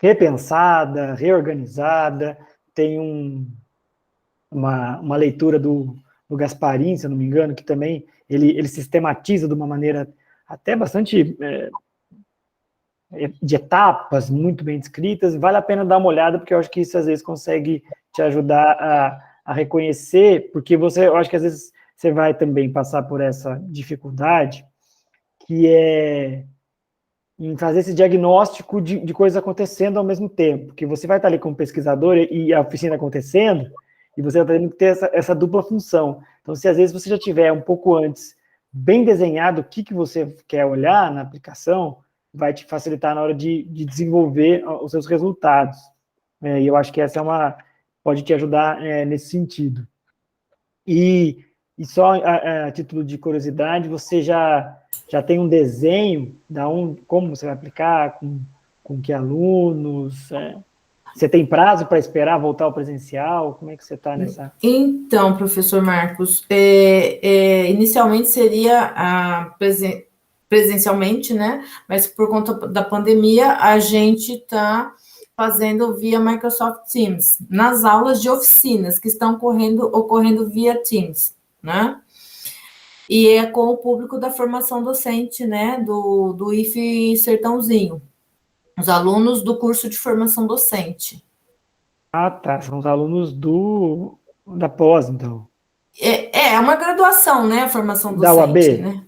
repensada, reorganizada, tem uma leitura do Gasparin, se eu não me engano, que também ele sistematiza de uma maneira até bastante de etapas muito bem descritas. Vale a pena dar uma olhada, porque eu acho que isso às vezes consegue te ajudar a reconhecer, porque eu acho que às vezes você vai também passar por essa dificuldade, que é em fazer esse diagnóstico de coisas acontecendo ao mesmo tempo, que você vai estar ali como pesquisador e a oficina acontecendo, e você vai ter que ter essa dupla função. Então, se às vezes você já tiver um pouco antes bem desenhado o que você quer olhar na aplicação, vai te facilitar na hora de desenvolver os seus resultados. E eu acho que essa pode te ajudar nesse sentido. E só a título de curiosidade, você já tem um desenho como você vai aplicar, com que alunos... Você tem prazo para esperar voltar ao presencial? Como é que você está nessa... Então, professor Marcos, inicialmente seria presencialmente, né? Mas por conta da pandemia, a gente está fazendo via Microsoft Teams, nas aulas de oficinas que estão ocorrendo via Teams, né? E é com o público da formação docente, né? Do IFE Sertãozinho. Os alunos do curso de formação docente. Ah, tá. São os alunos da pós, então. É uma graduação, né? A formação docente. Da UAB? Né?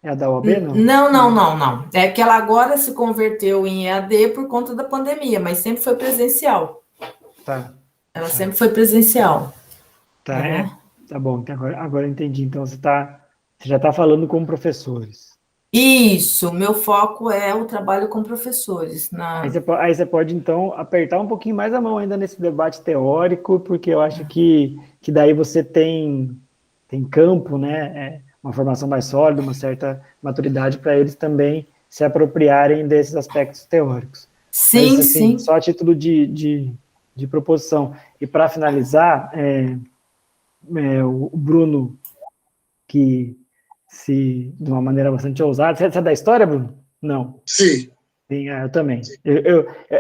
É a da UAB, não? Não. É que ela agora se converteu em EAD por conta da pandemia, mas sempre foi presencial. Tá. Ela sempre foi presencial. Tá, tá bom. Então agora eu entendi. Então você já está falando com professores. Isso, meu foco é o trabalho com professores. Aí você pode, então, apertar um pouquinho mais a mão ainda nesse debate teórico, porque eu acho que daí você tem campo, né? Uma formação mais sólida, uma certa maturidade para eles também se apropriarem desses aspectos teóricos. Sim, mas, assim, sim. Só a título de proposição. E para finalizar, o Bruno, que... de uma maneira bastante ousada. Você é da história, Bruno? Não. Sim. Sim, eu também.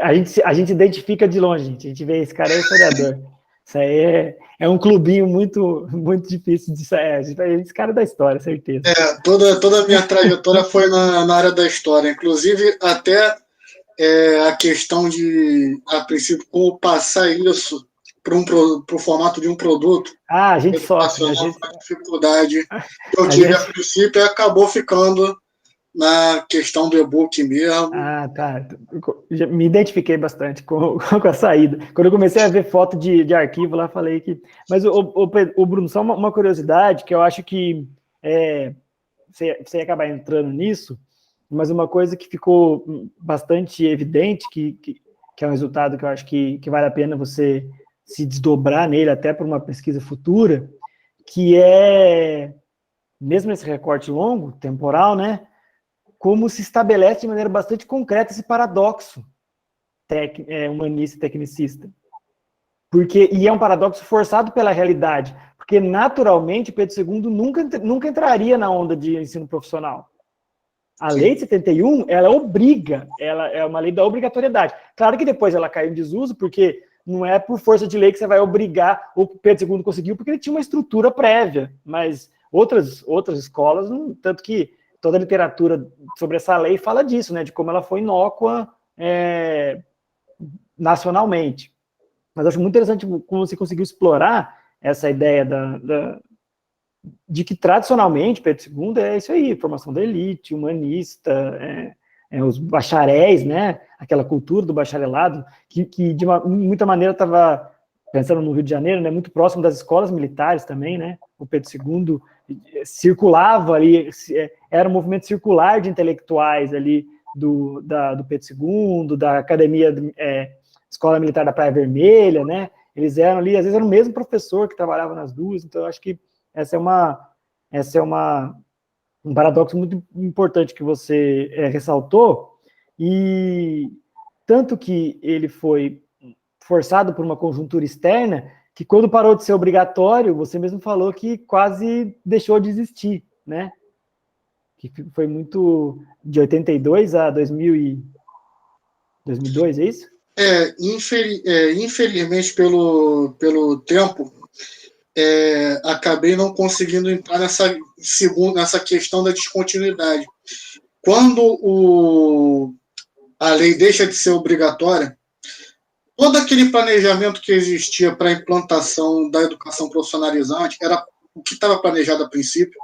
A gente identifica de longe, gente. A gente vê, esse cara é historiador. Isso aí é um clubinho muito, muito difícil de sair. Esse cara é da história, certeza. Toda a minha trajetória foi na área da história. Inclusive, até a questão de, a princípio, como passar isso para o formato de um produto. A gente sofre. A dificuldade que eu tive a princípio e acabou ficando na questão do e-book mesmo. Tá. Me identifiquei bastante com a saída. Quando eu comecei a ver foto de arquivo lá, falei que... Mas, o Bruno, só uma curiosidade, que eu acho que você ia acabar entrando nisso, mas uma coisa que ficou bastante evidente, que é um resultado que eu acho que vale a pena você se desdobrar nele até para uma pesquisa futura, que é, mesmo nesse recorte longo, temporal, né, como se estabelece de maneira bastante concreta esse paradoxo humanista e tecnicista. E é um paradoxo forçado pela realidade, porque naturalmente Pedro II nunca entraria na onda de ensino profissional. A lei de 71, ela obriga, ela é uma lei da obrigatoriedade. Claro que depois ela caiu em desuso, porque não é por força de lei que você vai obrigar, o Pedro II conseguiu, porque ele tinha uma estrutura prévia, mas outras escolas, tanto que toda a literatura sobre essa lei fala disso, né, de como ela foi inócua nacionalmente. Mas eu acho muito interessante como você conseguiu explorar essa ideia de que, tradicionalmente, Pedro II é isso aí, formação da elite, humanista, os bacharéis, né, aquela cultura do bacharelado, que de muita maneira estava, pensando no Rio de Janeiro, né, muito próximo das escolas militares também, né, o Pedro II circulava ali, era um movimento circular de intelectuais ali do Pedro II, da academia, Escola Militar da Praia Vermelha, né, eles eram ali, às vezes era o mesmo professor que trabalhava nas duas, então eu acho que essa é um paradoxo muito importante que você ressaltou, e tanto que ele foi forçado por uma conjuntura externa, que quando parou de ser obrigatório, você mesmo falou que quase deixou de existir, né? Que foi muito de 82 a 2002, é isso? Infelizmente, pelo tempo, acabei não conseguindo entrar nessa questão da descontinuidade. Quando a lei deixa de ser obrigatória, todo aquele planejamento que existia para a implantação da educação profissionalizante, era o que estava planejado a princípio,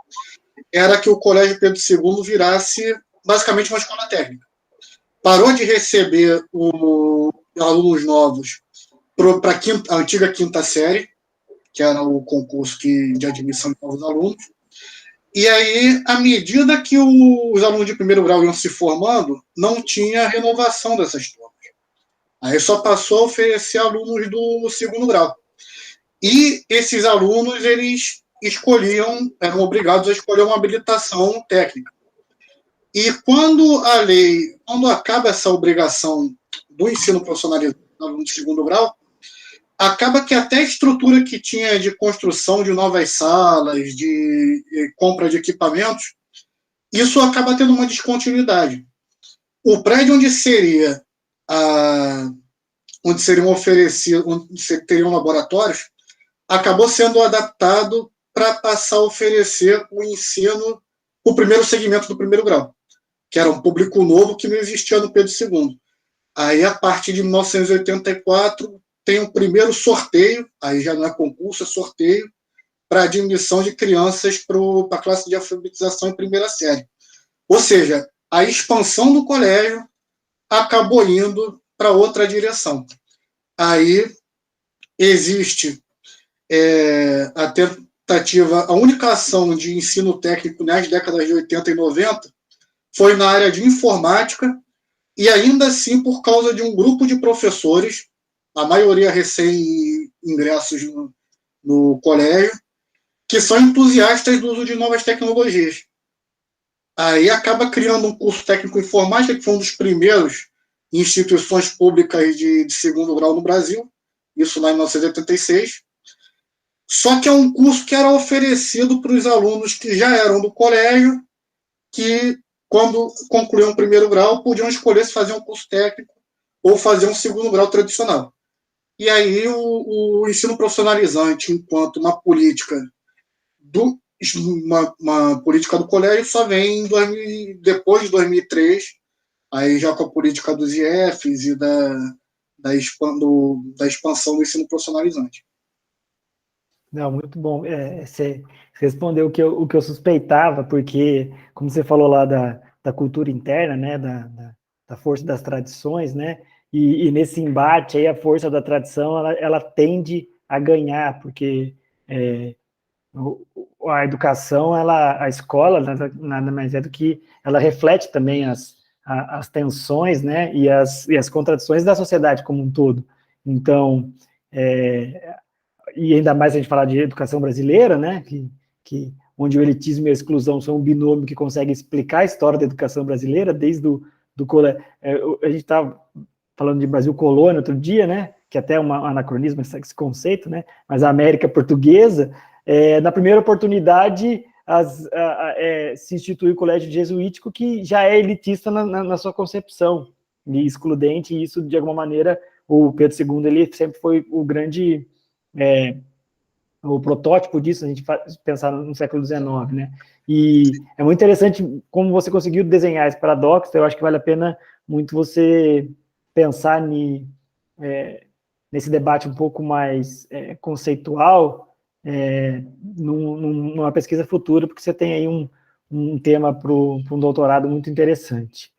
era que o Colégio Pedro II virasse basicamente uma escola técnica. Parou de receber alunos novos para a antiga quinta série, que era o concurso de admissão de novos alunos. E aí, à medida que os alunos de primeiro grau iam se formando, não tinha renovação dessas turmas. Aí só passou a oferecer alunos do segundo grau. E esses alunos, eles eram obrigados a escolher uma habilitação técnica. E quando acaba essa obrigação do ensino profissionalizante do aluno de segundo grau, acaba que até a estrutura que tinha de construção de novas salas, de compra de equipamentos, isso acaba tendo uma descontinuidade. O prédio onde seriam oferecidos, onde teriam laboratórios, acabou sendo adaptado para passar a oferecer o ensino, o primeiro segmento do primeiro grau, que era um público novo que não existia no Pedro II. Aí, a partir de 1984, tem o primeiro sorteio, aí já não é concurso, é sorteio, para admissão de crianças para a classe de alfabetização em primeira série. Ou seja, a expansão do colégio acabou indo para outra direção. Aí existe a tentativa, a única ação de ensino técnico nas décadas de 80 e 90 foi na área de informática, e ainda assim por causa de um grupo de professores, a maioria recém-ingressos no colégio, que são entusiastas do uso de novas tecnologias. Aí acaba criando um curso técnico em informática, que foi um dos primeiros instituições públicas de segundo grau no Brasil, isso lá em 1986. Só que é um curso que era oferecido para os alunos que já eram do colégio, que, quando concluíam o primeiro grau, podiam escolher se fazer um curso técnico ou fazer um segundo grau tradicional. E aí o ensino profissionalizante, enquanto uma política uma política do colégio, só vem depois de 2003, aí já com a política dos IEFs e da expansão do ensino profissionalizante. Não, muito bom. Você respondeu o que eu suspeitava, porque, como você falou lá da cultura interna, né, da força das tradições, né, e nesse embate aí a força da tradição, ela tende a ganhar, porque a educação, a escola, nada mais é do que ela reflete também as tensões, né, e as contradições da sociedade como um todo. Então, e ainda mais a gente falar de educação brasileira, né, onde o elitismo e a exclusão são um binômio que consegue explicar a história da educação brasileira, desde do colégio. A gente estava falando de Brasil colônia outro dia, né, que até é um anacronismo esse conceito, né, mas a América portuguesa, na primeira oportunidade, se institui o colégio jesuítico, que já é elitista na sua concepção, e excludente, e isso, de alguma maneira, o Pedro II, ele sempre foi o grande, o protótipo disso, a gente pensar no século XIX, né, e é muito interessante como você conseguiu desenhar esse paradoxo. Eu acho que vale a pena muito você pensar nesse debate um pouco mais conceitual, numa pesquisa futura, porque você tem aí um tema para um doutorado muito interessante.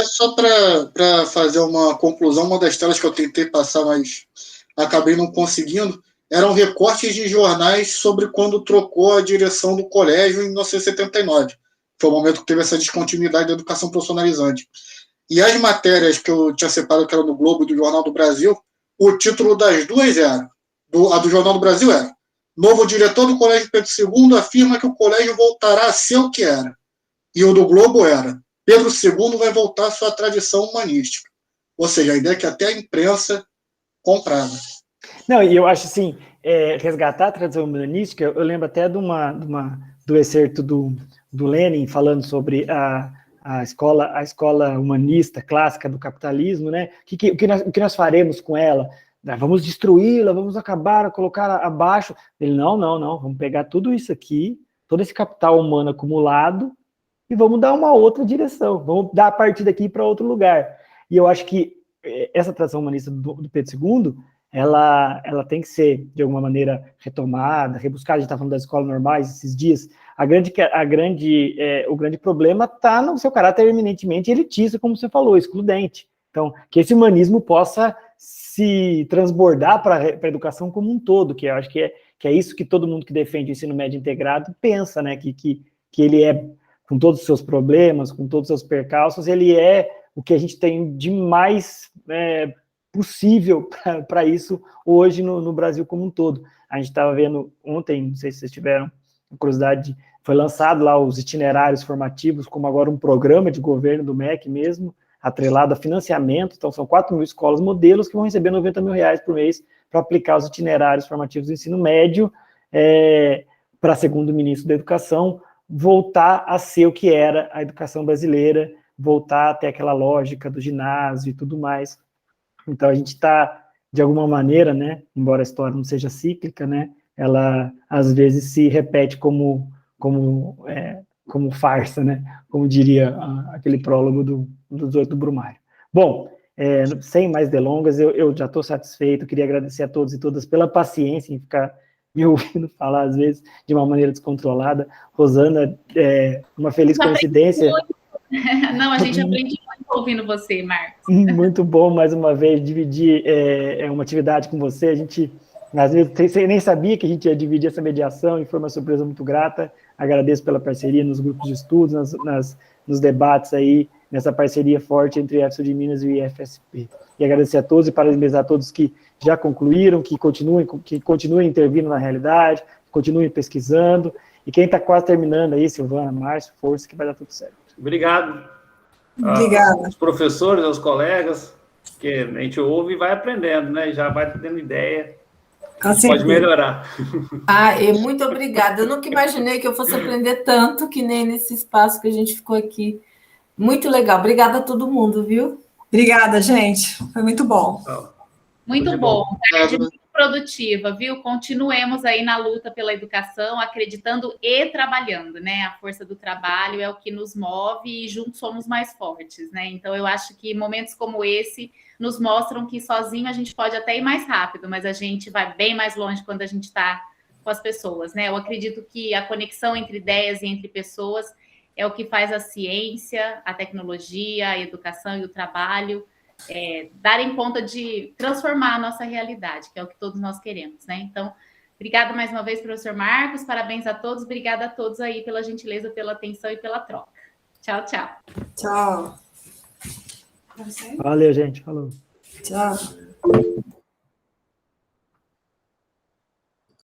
Só para fazer uma conclusão, uma das telas que eu tentei passar, mas acabei não conseguindo, eram recortes de jornais sobre quando trocou a direção do colégio em 1979. Foi o momento que teve essa descontinuidade da educação profissionalizante. E as matérias que eu tinha separado, que eram do Globo e do Jornal do Brasil, o título das duas era, a do Jornal do Brasil era: novo diretor do Colégio Pedro II afirma que o colégio voltará a ser o que era. E o do Globo era: Pedro II vai voltar à sua tradição humanística. Ou seja, a ideia é que até a imprensa comprava. Não, e eu acho assim, resgatar a tradição humanística, eu lembro até do excerto do Lenin falando sobre a escola humanista clássica do capitalismo, né? O que nós faremos com ela? Vamos destruí-la, vamos acabar, colocar abaixo. Ele, não, vamos pegar tudo isso aqui, todo esse capital humano acumulado, e vamos dar uma outra direção, vamos dar a partir daqui para outro lugar. E eu acho que essa tradição humanista do Pedro II, ela tem que ser, de alguma maneira, retomada, rebuscada. A gente está falando das escolas normais esses dias. O grande problema está no seu caráter eminentemente elitista, como você falou, excludente. Então, que esse humanismo possa se transbordar para a educação como um todo, que eu acho que é isso que todo mundo que defende o ensino médio integrado pensa, né? Que ele é, com todos os seus problemas, com todos os seus percalços, ele é o que a gente tem de mais possível para isso hoje no Brasil como um todo. A gente estava vendo ontem, não sei se vocês tiveram curiosidade, foi lançado lá os itinerários formativos, como agora um programa de governo do MEC mesmo, atrelado a financiamento. Então são 4.000 escolas modelos que vão receber R$90 mil por mês para aplicar os itinerários formativos do ensino médio, para, segundo o ministro da Educação, voltar a ser o que era a educação brasileira, voltar até aquela lógica do ginásio e tudo mais. Então a gente está, de alguma maneira, né, embora a história não seja cíclica, né, ela às vezes se repete como farsa, né, como diria aquele prólogo do 18 do Brumário. Bom, sem mais delongas, eu já estou satisfeito, queria agradecer a todos e todas pela paciência em ficar me ouvindo falar, às vezes, de uma maneira descontrolada. Rosana, uma feliz coincidência. Não, a gente aprende muito ouvindo você, Marcos. Muito bom, mais uma vez, dividir uma atividade com você. A gente, às vezes, você nem sabia que a gente ia dividir essa mediação, e foi uma surpresa muito grata. Agradeço pela parceria nos grupos de estudos, nos debates aí, nessa parceria forte entre o EFSU de Minas e o IFSP. E agradecer a todos e parabenizar a todos que já concluíram, que continuem intervindo na realidade, continuem pesquisando. E quem está quase terminando aí, Silvana, Márcio, força, que vai dar tudo certo. Obrigado. Obrigada. Aos professores, aos colegas, que a gente ouve e vai aprendendo, né? E já vai tendo ideia. Pode melhorar. Muito obrigada. Eu nunca imaginei que eu fosse aprender tanto que nem nesse espaço que a gente ficou aqui. Muito legal. Obrigada a todo mundo, viu? Obrigada, gente. Foi muito bom. Muito bom. Tarde muito produtiva, viu? Continuemos aí na luta pela educação, acreditando e trabalhando, né? A força do trabalho é o que nos move e juntos somos mais fortes, né? Então, eu acho que momentos como esse nos mostram que sozinho a gente pode até ir mais rápido, mas a gente vai bem mais longe quando a gente está com as pessoas, né? Eu acredito que a conexão entre ideias e entre pessoas é o que faz a ciência, a tecnologia, a educação e o trabalho darem conta de transformar a nossa realidade, que é o que todos nós queremos, né? Então, Obrigada mais uma vez, professor Marcos. Parabéns a todos. Obrigada a todos aí pela gentileza, pela atenção e pela troca. Tchau, tchau. Tchau. Valeu, gente. Falou. Tchau.